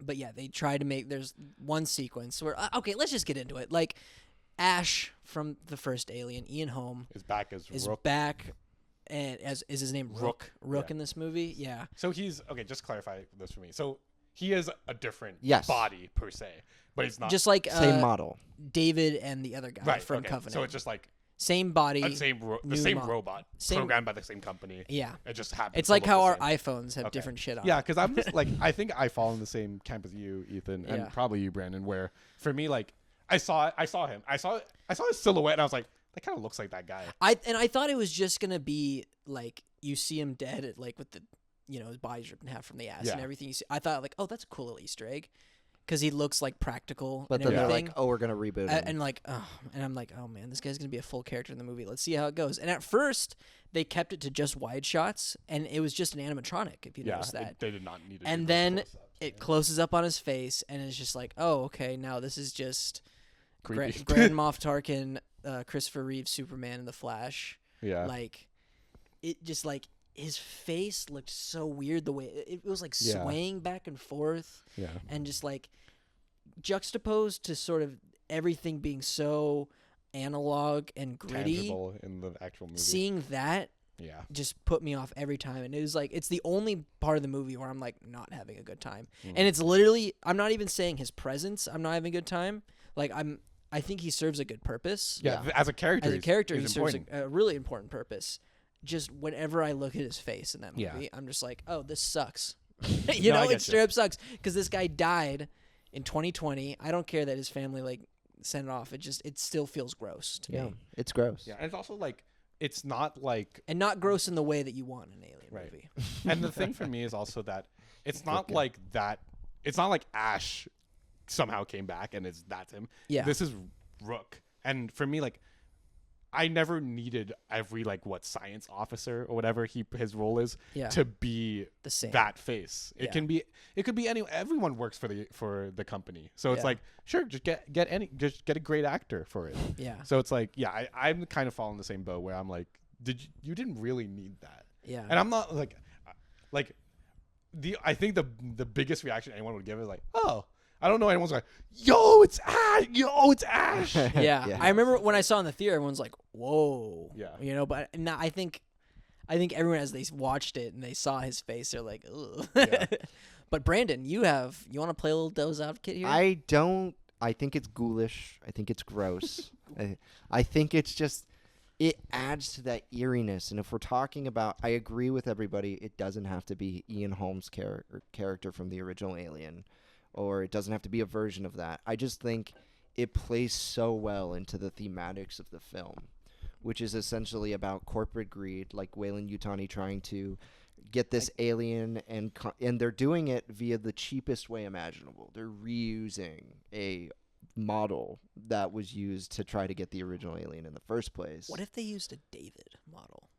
But yeah, they tried to make. There's one sequence where okay, let's just get into it. Like, Ash from the first Alien, Ian Holm Is back as is Rook. back, and is his name Rook? Rook Yeah. in this movie, yeah. So he's okay. Just clarify this for me. So he is a different Yes. body per se, but it's not Just like Same model. David and the other guy right from okay. Covenant. So it's just like same body, the same new robot Same- programmed by the same company. yeah. It just happens. It's to like look how the our same. iPhones have Okay. different shit on. Yeah, because I'm just like I think I fall in the same camp as you, Ethan, Yeah. and probably you, Brandon. Where for me, like I saw him, I saw his silhouette, and I was like, that kind of looks like that guy. I thought it was just gonna be like you see him dead at, like with the his body's ripped in half from the ass and Yeah. everything. You see, I thought like, oh, that's a cool little Easter egg, because he looks like practical But and then they're everything. like, oh, we're gonna reboot him. And I'm like, oh man, this guy's gonna be a full character in the movie. Let's see how it goes. And at first, they kept it to just wide shots, and it was just an animatronic. If you Yeah, notice that, they did not need to. and do then those close-ups, it yeah. closes up on his face, and it's just like, oh, okay, now this is just Creepy. Grand Moff Tarkin, Christopher Reeve, Superman, and the Flash. Yeah. Like, it just like his face looked so weird. The way it was like Yeah. swaying back and forth, Yeah. and just like juxtaposed to sort of everything being so analog and gritty. Tangible in the actual movie. Seeing that Yeah. just put me off every time, and it was like it's the only part of the movie where I'm like not having a good time. Mm. And it's literally, I'm not even saying his presence I'm not having a good time. Like, I think he serves a good purpose. Yeah. Yeah. As a character. As a character, he he's serves important. a really important purpose. Just whenever I look at his face in that Yeah. movie, I'm just like, oh, this sucks. No, it I get you. straight up sucks, because this guy died in 2020. I don't care that his family like sent it off. It still feels gross to yeah, me, it's gross. Yeah, and it's also like it's not like and not gross in the way that you want in an Alien Right. movie. and the thing for me is also that it's not Okay. like that. It's not like Ash somehow came back and that's him. Yeah. This is Rook, and for me, like I never needed every science officer or whatever his role is Yeah. to be The same. that face. Yeah. It could be everyone works for the company. So it's Yeah. like sure, just get a great actor for it. Yeah. So it's like I'm kind of falling the same boat where I'm like, you didn't really need that. Yeah. And I'm not like I think the biggest reaction anyone would give is like, oh, I don't know. Anyone's like, yo, it's Ash. Yo, it's Ash. Yeah. Yeah. I remember when I saw it in the theater, everyone's like, whoa. Yeah. You know, but now I think everyone, as they watched it and they saw his face, they're like, ugh. Yeah. But Brandon, you want to play a little devil's advocate here? I don't. I think it's ghoulish. I think it's gross. I think it's just, it adds to that eeriness. And if we're talking about, I agree with everybody, it doesn't have to be Ian Holmes' character from the original Alien, or it doesn't have to be a version of that. I just think it plays so well into the thematics of the film, which is essentially about corporate greed, like Weyland-Yutani trying to get this alien, and they're doing it via the cheapest way imaginable. They're reusing a model that was used to try to get the original alien in the first place. What if they used a David model?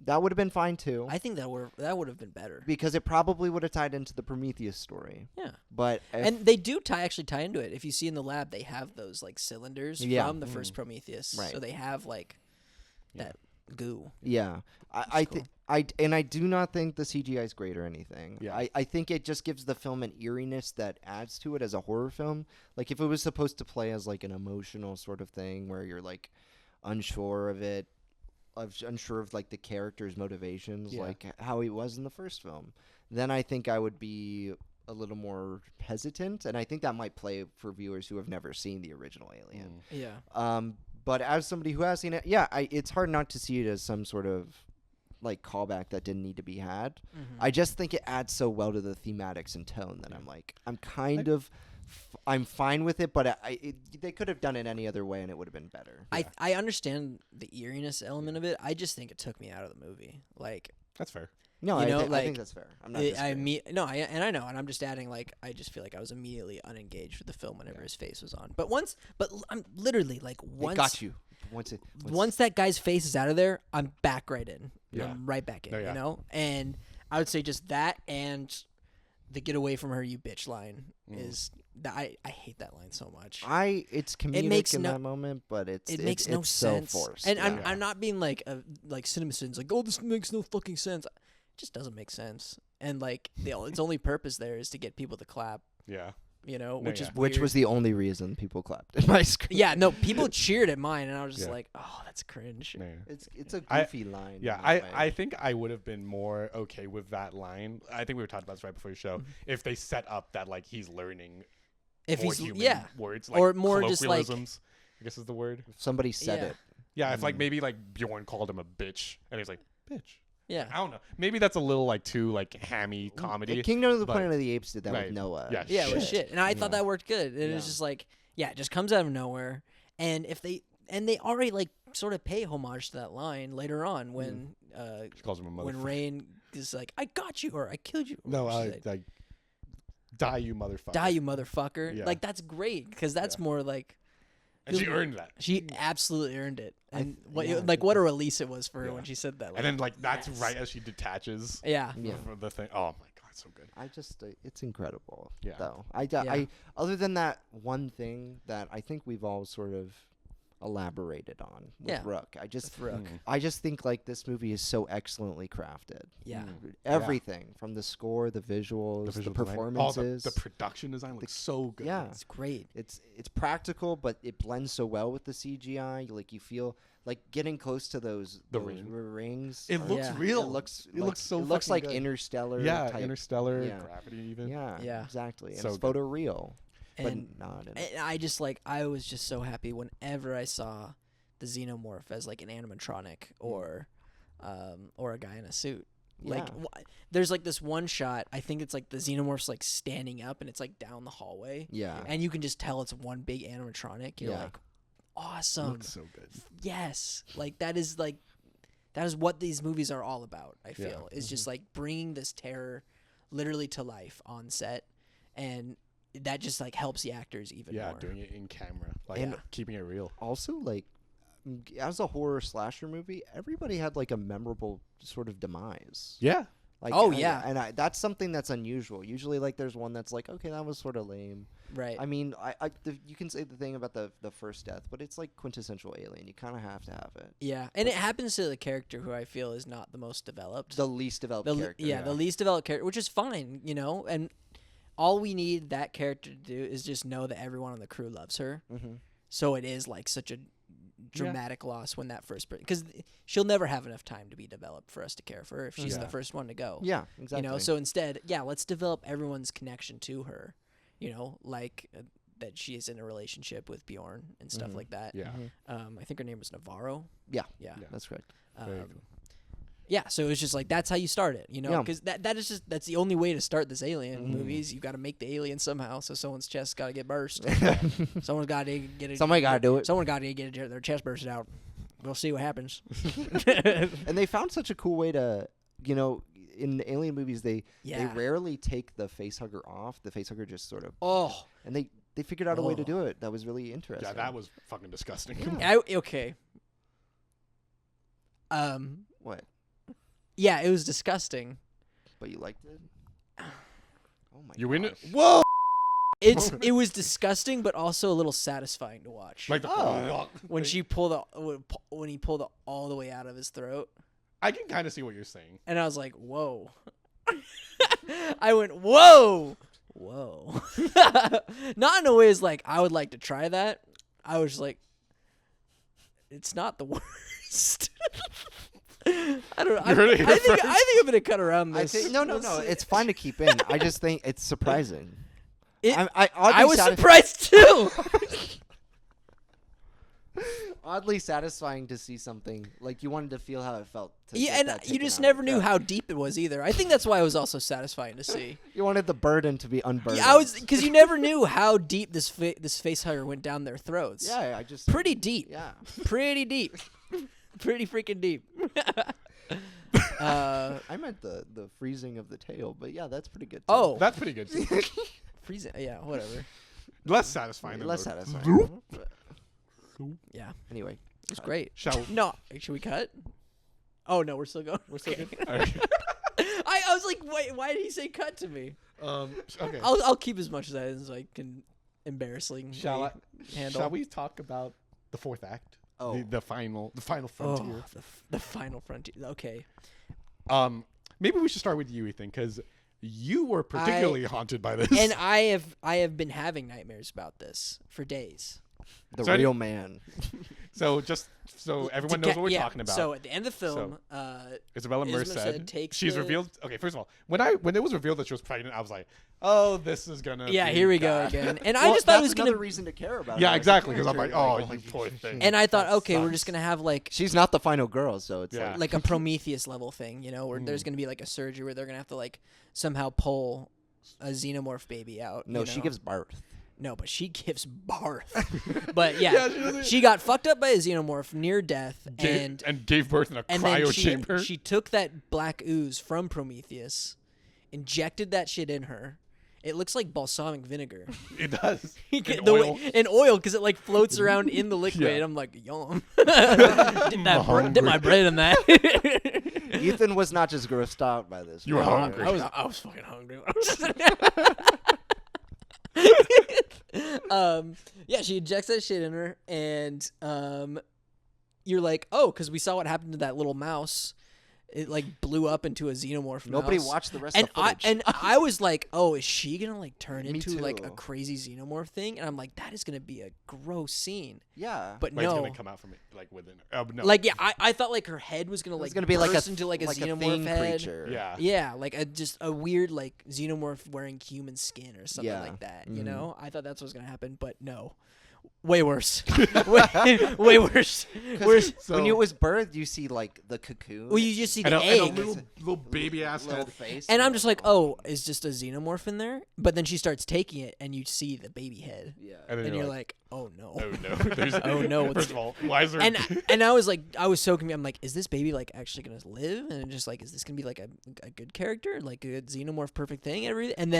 That would have been fine too. I think that would have been better. Because it probably would have tied into the Prometheus story. Yeah. But And they do actually tie into it. If you see in the lab, they have those like cylinders Yeah. from the first Prometheus. Right. So they have like that goo. yeah, I think I do not think the CGI is great or anything. Yeah. I think it just gives the film an eeriness that adds to it as a horror film. Like if it was supposed to play as like an emotional sort of thing where you're like unsure of it, unsure of like the character's motivations, like how he was in the first film, then I think I would be a little more hesitant, and I think that might play for viewers who have never seen the original Alien. Yeah. But as somebody who has seen it, yeah, it's hard not to see it as some sort of like callback that didn't need to be had. Mm-hmm. I just think it adds so well to the thematics and tone that I'm fine with it, but they could have done it any other way and it would have been better. I understand the eeriness element of it. I just think it took me out of the movie. Like, That's fair. No, You know, I like, think that's fair. I'm not I disagreeing. mean, no, I know, and I'm just adding like I just feel like I was immediately unengaged with the film whenever his face was on. But I'm literally like It got you. Once that guy's face is out of there, I'm back right in. Yeah. I'm right back in. Oh, yeah. You know, and I would say just that and the "get away from her, you bitch" line is that I hate that line so much. It's comedic makes in no- that moment, but it makes no it's sense. so forced. And yeah. I'm not being like CinemaSins, like, oh, this makes no fucking sense. It just doesn't make sense. And like its only purpose there is to get people to clap. Yeah. You know, No, which yeah. is Which weird. was the only reason people clapped at my screen. Yeah, no, people cheered at mine, and I was just Yeah. like, oh, that's cringe. Yeah. It's a goofy line. Yeah, in that way. I think I would have been more okay with that line. I think we were talking about this right before the show. If they set up that like he's learning If more he's human words, like or more just like colloquialisms, I guess is the word. Somebody said Yeah. it. Yeah, if like maybe like Bjorn called him a bitch, and he's like, bitch. yeah. I don't know. Maybe that's a little like too like hammy comedy. Kingdom of the but- Planet of the Apes did that Right. with Noah. Yeah, Yeah, it was shit. And I thought Yeah. that worked good. And it Yeah. was just like, yeah, it just comes out of nowhere. And they already like sort of pay homage to that line later on when She calls him a motherfucker. when Rain is like, I got you or I killed you. No, Or she's I like, like die, you motherfucker. die, you motherfucker. Yeah. Like that's great because that's more like And she earned that. she absolutely earned it. And what yeah, I like what a release it was for her Yeah. when she said that. Like, And then like that's yes. right as she detaches Yeah. Yeah. from the thing. Oh my god, so good. I just it's incredible. Yeah. Though Yeah. I other than that one thing that I think we've all sort of elaborated on with Yeah. Rook. I just With Rook. I just think like this movie is so excellently crafted. Yeah. Everything from the score, the visuals, the, visual design. performances. the production design looks so good. yeah. It's great. It's practical, but it blends so well with the CGI. Like you feel like getting close to those ring. rings. It looks Yeah. real. It looks It looks so It looks fucking like good. Interstellar. Yeah, type. Interstellar, Yeah. Gravity even. Yeah, Yeah. exactly. And So it's good. photoreal, but And not. In And I just like I was just so happy whenever I saw the xenomorph as like an animatronic or a guy in a suit. Like Yeah. there's like this one shot. I think it's like the xenomorph's like standing up and it's like down the hallway, yeah. and you can just tell it's one big animatronic. You're Yeah. like, awesome. Looks so good. Yes, that is what these movies are all about. I feel Yeah. is just like bringing this terror literally to life on set, and that just like helps the actors even Yeah, more. doing it in camera, like And- keeping it real. Also, like as a horror slasher movie, everybody had like a memorable sort of demise. Yeah, Like, Oh, and- yeah. and that's something that's unusual. Usually, like, there's one that's like, okay, that was sort of lame. Right. I mean, you can say the thing about the first death, but it's like quintessential Alien. You kind of have to have it. Yeah, and it happens to the character who I feel is not the most developed. The least developed The character. yeah, the least developed character, which is fine, you know. And all we need that character to do is just know that everyone on the crew loves her. Mm-hmm. So it is like such a dramatic loss when that first person, because she'll never have enough time to be developed for us to care for her if she's Yeah. the first one to go. Yeah, exactly. You know, so instead, let's develop everyone's connection to her. You know, like that she is in a relationship with Bjorn and stuff Mhm. like that. Yeah. I think her name was Navarro. Yeah. Yeah. That's correct. Very Um, cool. yeah, so it's just like that's how you start it, you know, Yeah. because that's the only way to start this alien Mhm. movies. You got to make the alien somehow, so someone's chest got to get burst. Someone's got to get it. Somebody gotta do it. Someone got to get their chest bursted out. We'll see what happens. And they found such a cool way to, you know, in the Alien movies, they Yeah. rarely take the facehugger off. The facehugger just sort of, Oh, and they figured out a way to Oh. do it. That was really interesting. Yeah, that was fucking disgusting. Yeah. okay. What? Yeah, it was disgusting. But you liked it? Oh my. You in it? gosh. Whoa! It was disgusting, but also a little satisfying to watch. Like the Oh. when he pulled it all the way out of his throat. I can kind of see what you're saying. And I was like, whoa. I went, whoa. Whoa. Not in a way as like, I would like to try that. I was like, it's not the worst. I don't know. I heard it think here first. I'm going to cut around I this. think no. Let's see. It's fine to keep in. I just think it's surprising. I Oddly was satis- surprised too. Oddly satisfying to see something like you wanted to feel how it felt. To Yeah, get and that you taken just out never of knew it. how deep it was either. I think that's why it was also satisfying to see. You wanted the burden to be unburdened. Yeah, I was because you never knew how deep this face hugger went down their throats. Yeah, I just. Pretty deep. Yeah. Pretty deep. Pretty freaking deep. I meant the freezing of the tail, but yeah, that's pretty good. Too. Oh, That's pretty good. Too. freezing. Yeah, whatever. Less satisfying. Than less the- satisfying. Yeah, Anyway, it was great. Shall No, should we cut? Oh no, we're still going. We're still Okay. good. All right. I was like, wait, why did he say cut to me? Okay. I'll keep as much of that as I can embarrassingly Shall I? handle. Shall we talk about the fourth act? Oh. The final Oh, frontier. the final frontier. Okay. Maybe we should start with you, Ethan, because you were particularly haunted by this. And I have been having nightmares about this for days. the So I- real man. so just so everyone knows what we're talking about. So at the end of the film, Isabella Merced Merced takes she's the- revealed. Okay, first of all, when it was revealed that she was pregnant, I was like, "Oh, this is gonna." yeah, be here we go bad. again. And I Well, just thought it that's was another gonna. reason to care about. Yeah, her as a exactly, 'cause I'm character. like, oh, you poor thing. And I thought, That okay, we're sucks. just gonna have like She's not the final girl, so it's Yeah. like a Prometheus level thing, you know, where there's gonna be like a surgery where they're gonna have to like somehow pull a xenomorph baby out. no. you She know? gives birth. No, but she gives birth. But yeah, Yeah, she doesn't- she got fucked up by a xenomorph near death, and gave birth in a then cryo she, chamber. she took that black ooze from Prometheus, injected that shit in her. It looks like balsamic vinegar. It does. In The oil. in oil, because it like floats around in the liquid. Yeah. I'm like, yum. Dip my bread in that. Ethan was not just grossed out by this. You were right? hungry. I was fucking hungry. Yeah, she injects that shit in her, and you're like, oh, because we saw what happened to that little mouse. It like blew up into a xenomorph. Nobody mouse. watched the rest And of the footage. I was like, oh, is she gonna like turn Me into like a too. crazy xenomorph thing? And I'm like, that is gonna be a gross scene. yeah. But Like, it's no, gonna come out from it, like within. No. like yeah, I thought like her head was gonna It's like gonna be like burst a into like a xenomorph thing head. creature. Yeah. Yeah, like just a weird like xenomorph wearing human skin or something Yeah. like that. Mhm. You know, I thought that's what was gonna happen, but no, way worse, way worse. Worse. So- when it was birthed, you see like the cocoon. Well, you just see And the a, and a egg, little baby ass little head. face. and I'm just like, oh, is just a xenomorph in there? But then she starts taking it, and you see the baby head, yeah. And, and you're like, oh no. oh no. There's, Oh, no, what's- First of all, why is there? And I was so confused. I'm like, is this baby like actually gonna live? And just like, is this gonna be like a good character, like a xenomorph perfect thing, and everything? And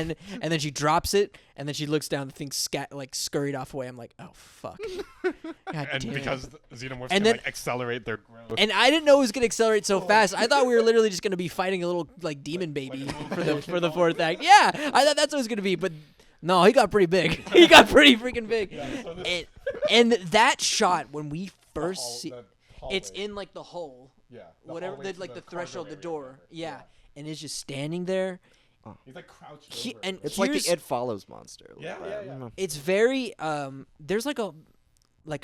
then she drops it, and then she looks down, the thing scurried off away. I'm like, oh fuck. God And damn. because the xenomorphs And can then- like accelerate their growth. And I didn't know it was gonna accelerate so fast. I thought we were literally just gonna be fighting a little like demon baby for the fourth act. Yeah, I thought that's what it was gonna be, but no, he got pretty big. He got pretty freaking big. So this- And that shot when we the first hall- see, the it's hallway. in like the hole, Yeah. whatever, hallway the, to like the cargo threshold, the area, door. whatever. Yeah, and it's just standing there. He's like crouched He- over. and It's like here's- the It Follows monster. Yeah, but yeah, I don't yeah. know. It's very there's like a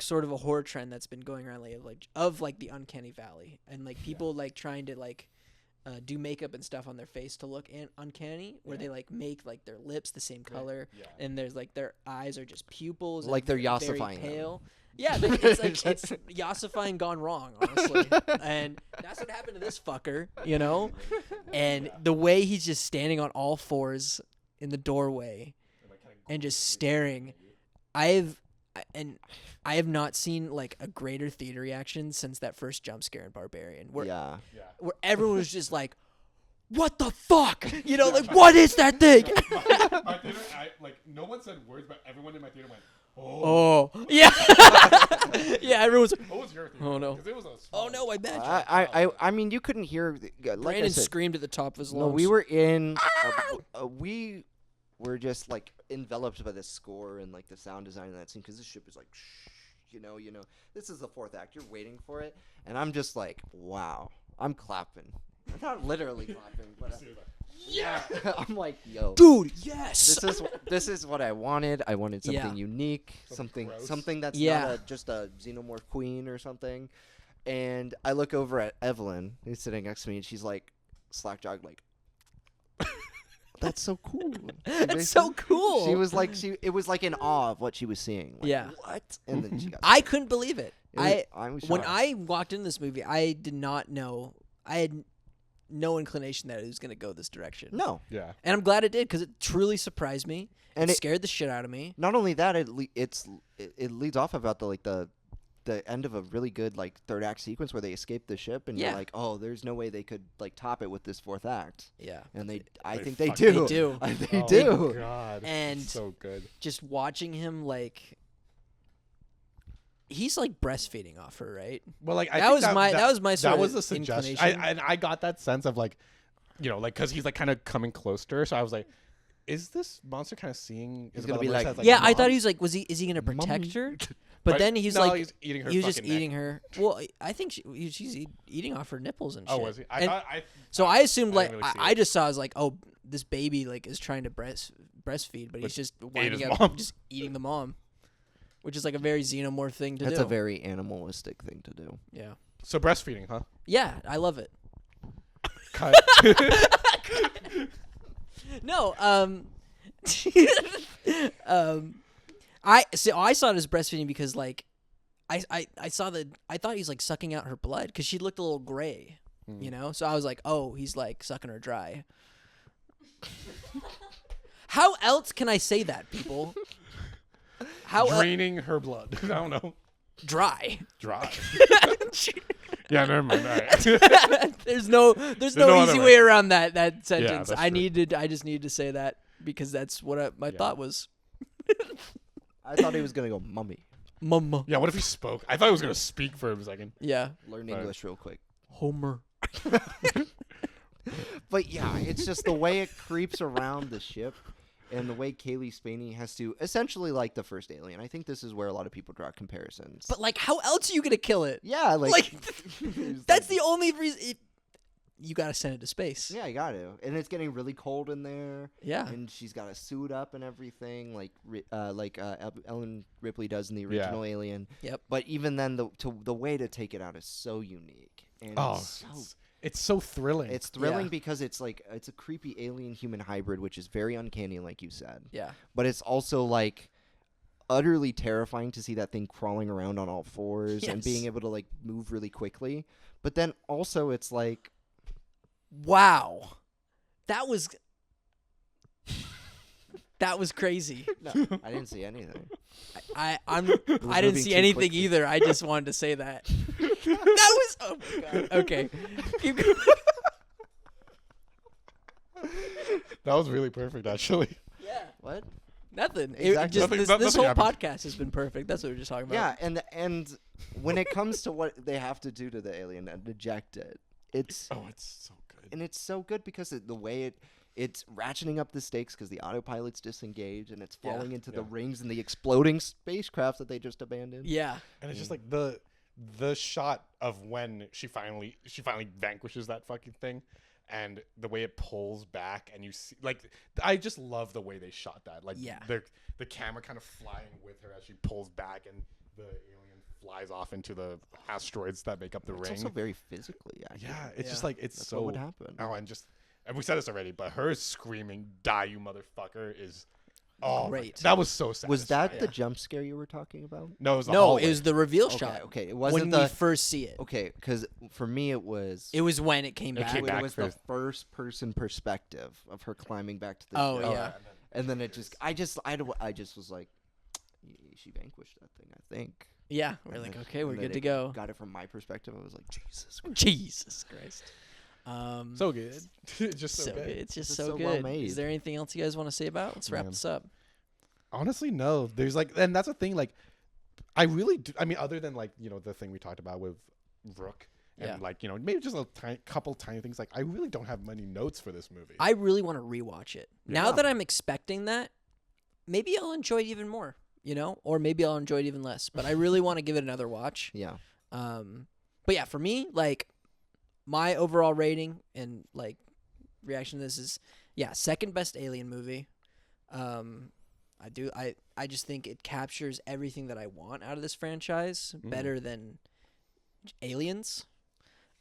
sort of a horror trend that's been going around lately of like the uncanny valley and like people like trying to like do makeup and stuff on their face to look uncanny, where they like make like their lips the same color, Yeah. and there's like their eyes are just pupils, Like and they're very yassifying them. pale. Yeah, it's like it's yassifying gone wrong, honestly. And that's what happened to this fucker, you know. And the way he's just standing on all fours in the doorway and just staring, I have not seen like a greater theater reaction since that first jump scare in Barbarian, where Yeah. Yeah. where everyone was just like, "What the fuck?" You know, like, "What is that thing?" My theater, no one said words, but everyone in my theater went, "Oh." Oh, yeah, yeah. Everyone's like, What was your theater? Oh, no. 'Cause it was a "Oh small- no, I bet." I mean, you couldn't hear. Like I Brandon said, screamed at the top of his lungs. no, we were in. We were just like enveloped by the score and like the sound design of that scene, because this ship is like, you know. This is the fourth act. You're waiting for it, and I'm just like, wow. I'm clapping. I'm not literally clapping, but yeah. I'm like, yo, dude. Yes. this is what I wanted. I wanted something Yeah. unique, Something gross. something that's Yeah. not just a xenomorph queen or something. And I look over at Evelyn, who's sitting next to me, and she's like, slack-jawed, like, that's so cool. That's so cool. She was like, it was like in awe of what she was seeing. Like, Yeah. What? And then she got. I couldn't believe it. I was When shocked. I walked into this movie, I did not know. I had no inclination that it was going to go this direction. No. Yeah. And I'm glad it did, because it truly surprised me. And it it- scared the shit out of me. Not only that, it leads off about the end of a really good like third act sequence where they escape the ship, and Yeah. you're like, oh, there's no way they could like top it with this fourth act. Yeah. And I They think they fucking do. do. They Oh, do. God. And so good. just watching him, like, he's like breastfeeding off her, right? Well, like That was my sort that of was a suggestion. inclination. I got that sense of like, like because he's like kind of coming close to her. So I was like, is this monster kind of seeing? He's gonna Isabella be Merced like, as, Yeah, I mom? thought he was like, is he gonna protect Mummy. her? But then he's no, like, he's eating her. he was just fucking neck. eating her. Well, I think she's eating off her nipples and shit. Oh, was he? And I so I assumed, I like, didn't really see I it. just saw, I was like, oh, this baby like is trying to breastfeed, but he's just winding his up mom. just eating the mom, which is like a very xenomorph thing to That's do. a very animalistic thing to do. Yeah. So breastfeeding, huh? Yeah, I love it. Cut. No, I saw it as breastfeeding because like I thought he's like sucking out her blood because she looked a little gray, you know. So I was like, oh, he's like sucking her dry. How else can I say that, people? How Draining her blood. I don't know. dry? Dry. Yeah, never mind. All right. There's no no easy other way way. around that sentence. that's I true. just needed to say that because that's what my thought was. I thought he was gonna go mummy. Mama. Yeah, what if he spoke? I thought he was going to speak for a second. Yeah. Learn Right. English real quick. Homer. But yeah, it's just the way it creeps around the ship, and the way Kaylee Spaney has to essentially like the first Alien. I think this is where a lot of people draw comparisons. But like, how else are you gonna kill it? yeah, Like, it's that's like- the only reason. You gotta send it to space. Yeah, you got to. And it's getting really cold in there. Yeah. And she's got a suit up and everything, like Ellen Ripley does in the original Alien. Yep. But even then, the way to take it out is so unique. And Oh, it's so thrilling. it's thrilling Yeah. because it's like it's a creepy alien-human hybrid, which is very uncanny, like you said. Yeah. But it's also like utterly terrifying to see that thing crawling around on all fours and Yes. being able to like move really quickly. But then also it's like Wow. That was crazy. no, I didn't see anything. I didn't moving see too anything quickly. either. I just wanted to say that. That was oh my god. Okay. Keep going. That was really perfect, actually. Yeah. What? Nothing. Exactly. Just Nothing- this nothing whole happened. podcast has been perfect. That's what we're just talking about. Yeah, and when it comes to what they have to do to the alien and eject it, it's it's so good. and it's so good because the way it's ratcheting up the stakes because the autopilot's disengaged and it's Yeah. falling into the Yeah. rings and the exploding spacecraft that they just abandoned. Yeah. And it's just like the shot of when she finally vanquishes that fucking thing, and the way it pulls back, and you see, like, I just love the way they shot that. Like, Yeah. the camera kind of flying with her as she pulls back, and the alien flies off into the asteroids that make up the It's ring. also very physically accurate. Yeah, it's just Yeah. like it's That's so. what would happen. Oh, and we said this already, but her screaming "Die, you motherfucker!" is Great. That was so sad. Was that the Yeah. jump scare you were talking about? No, it was the No, hallway. it was the reveal Okay, shot. okay, it When wasn't we the first see it. okay because for me it was When it came It back. came back it was first. the first person perspective of her climbing back to the Oh, ship. yeah. And then it just I just was like, she vanquished that thing, I think. Yeah. We're And like, then- okay, we're and then good to it go. Got it from my perspective. I was like, Jesus Christ. Jesus Christ. So good. Just so, good. It's just It's so so good. well made. Is there anything else you guys want to say about it? Let's wrap Man. this up. Honestly, no. There's like, and that's the thing. Like, I really do. I mean, other than like, the thing we talked about with Rook and Yeah. like, maybe just a couple tiny things. Like, I really don't have many notes for this movie. I really want to rewatch it. Now Yeah. that I'm expecting that, maybe I'll enjoy it even more, or maybe I'll enjoy it even less. But I really want to give it another watch. Yeah. But yeah, for me, like my overall rating and like reaction to this is, second best Alien movie. I just think it captures everything that I want out of this franchise better than Aliens.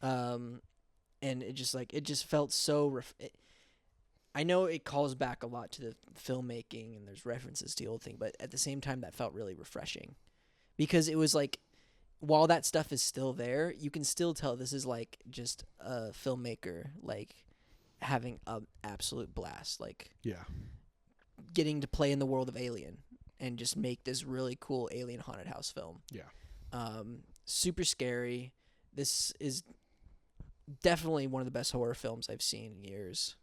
And it just felt so. I know it calls back a lot to the filmmaking and there's references to the old thing, but at the same time, that felt really refreshing because it was like, while that stuff is still there, you can still tell this is like just a filmmaker like having an absolute blast, like yeah. getting to play in the world of Alien and just make this really cool alien haunted house film. Yeah. Super scary. This is definitely one of the best horror films I've seen in years.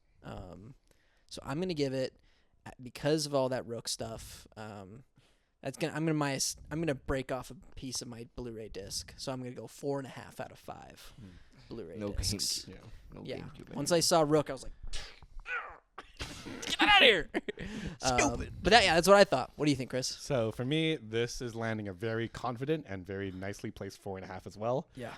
So I'm gonna give it, because of all that Rook stuff. I'm gonna break off a piece of my Blu-ray disc, so I'm gonna go 4.5 out of 5 Blu-ray No discs. GameCube. Yeah. No Yeah. GameCube. Once I saw Rook, I was like, "Get out of here!" Stupid. But that's what I thought. What do you think, Chris? So for me, this is landing a very confident and very nicely placed 4.5 as well. Yeah.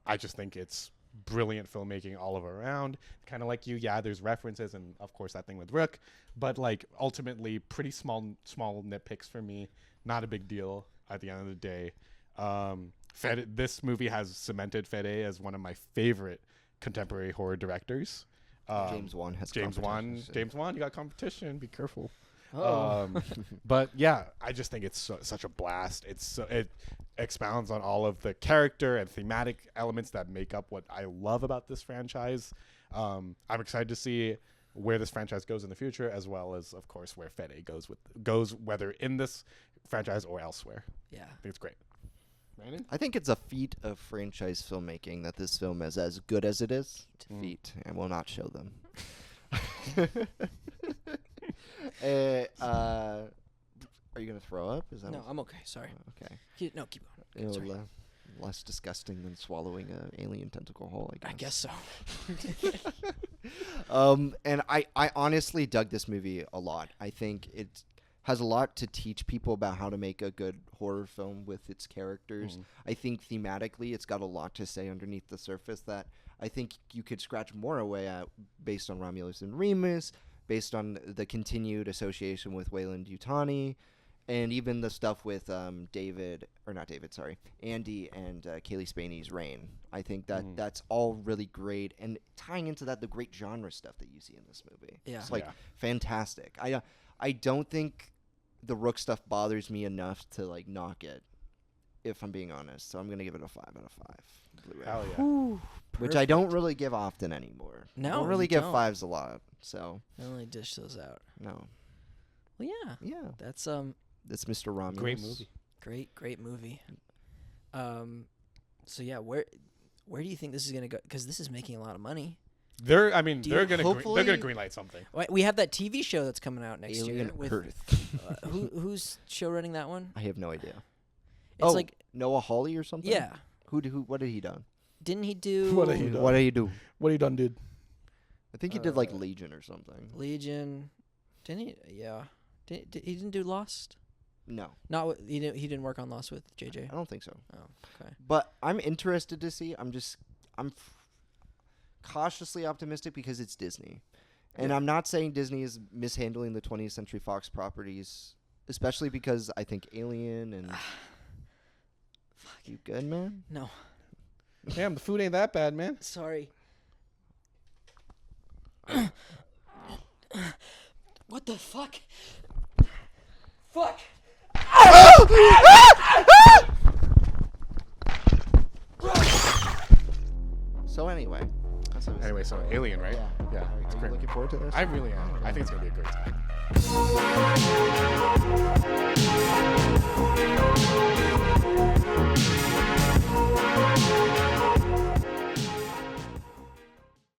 I just think it's brilliant filmmaking all over around. Kind of like you, there's references and of course that thing with Rook, but like ultimately pretty small nitpicks for me. Not a big deal at the end of the day. This movie has cemented Fede as one of my favorite contemporary horror directors. James Wan has James Wan, competition, so- James Wan, you got competition. Be careful. Oh. But yeah, I just think it's such a blast. It expounds on all of the character and thematic elements that make up what I love about this franchise. I'm excited to see where this franchise goes in the future, as well as, of course, where Fede goes, whether in this franchise or elsewhere. Yeah. I think it's great. Brandon? I think it's a feat of franchise filmmaking that this film is as good as it is. Feat, and will not show them. Are you gonna throw up? Is that No, I'm okay. Sorry. okay? Keep going. You know, Sorry. less disgusting than swallowing an alien tentacle whole, I guess. I guess so. And I honestly dug this movie a lot. I think it has a lot to teach people about how to make a good horror film with its characters. I think thematically it's got a lot to say underneath the surface that I think you could scratch more away at based on Romulus and Remus, based on the continued association with Wayland Yutani, and even the stuff with Andy and Kaylee Spaney's Reign. I think that that's all really great, and tying into that, the great genre stuff that you see in this movie. Yeah. It's like Yeah. fantastic. I don't think the Rook stuff bothers me enough to like knock it, if I'm being honest. So I'm gonna give it a 5 out of 5. Blu-ray. Hell yeah. Which I don't really give often anymore. No, I don't really you give don't. 5s a lot. So I only dish those out. no, Well, yeah. yeah, That's that's Mr. Romulus. Great movie. great movie. So yeah, where do you think this is gonna go? Because this is making a lot of money. They're Do you gonna hopefully- greenlight something. We have that TV show that's coming out next year Alien with Earth. Who's show running that one? I have no idea. It's like Noah Hawley or something. yeah. What did he done? Didn't he do What did he do? What did he do? What you done, dude? I think he did like Legion or something. Legion? Didn't he? Yeah. He didn't do Lost. No, Not with, he didn't work on Lost with JJ. I don't think so. Oh, okay. But I'm interested to see. I'm cautiously optimistic because it's Disney, and I'm not saying Disney is mishandling the 20th Century Fox properties, especially because I think Alien and. You good, man? No. Damn, the food ain't that bad, man. Sorry. What the fuck? Fuck! So anyway. That's what I was Anyway, so Alien, right? Yeah. Yeah, Are it's you great. looking forward to this? I really am. I think it's gonna be a great time.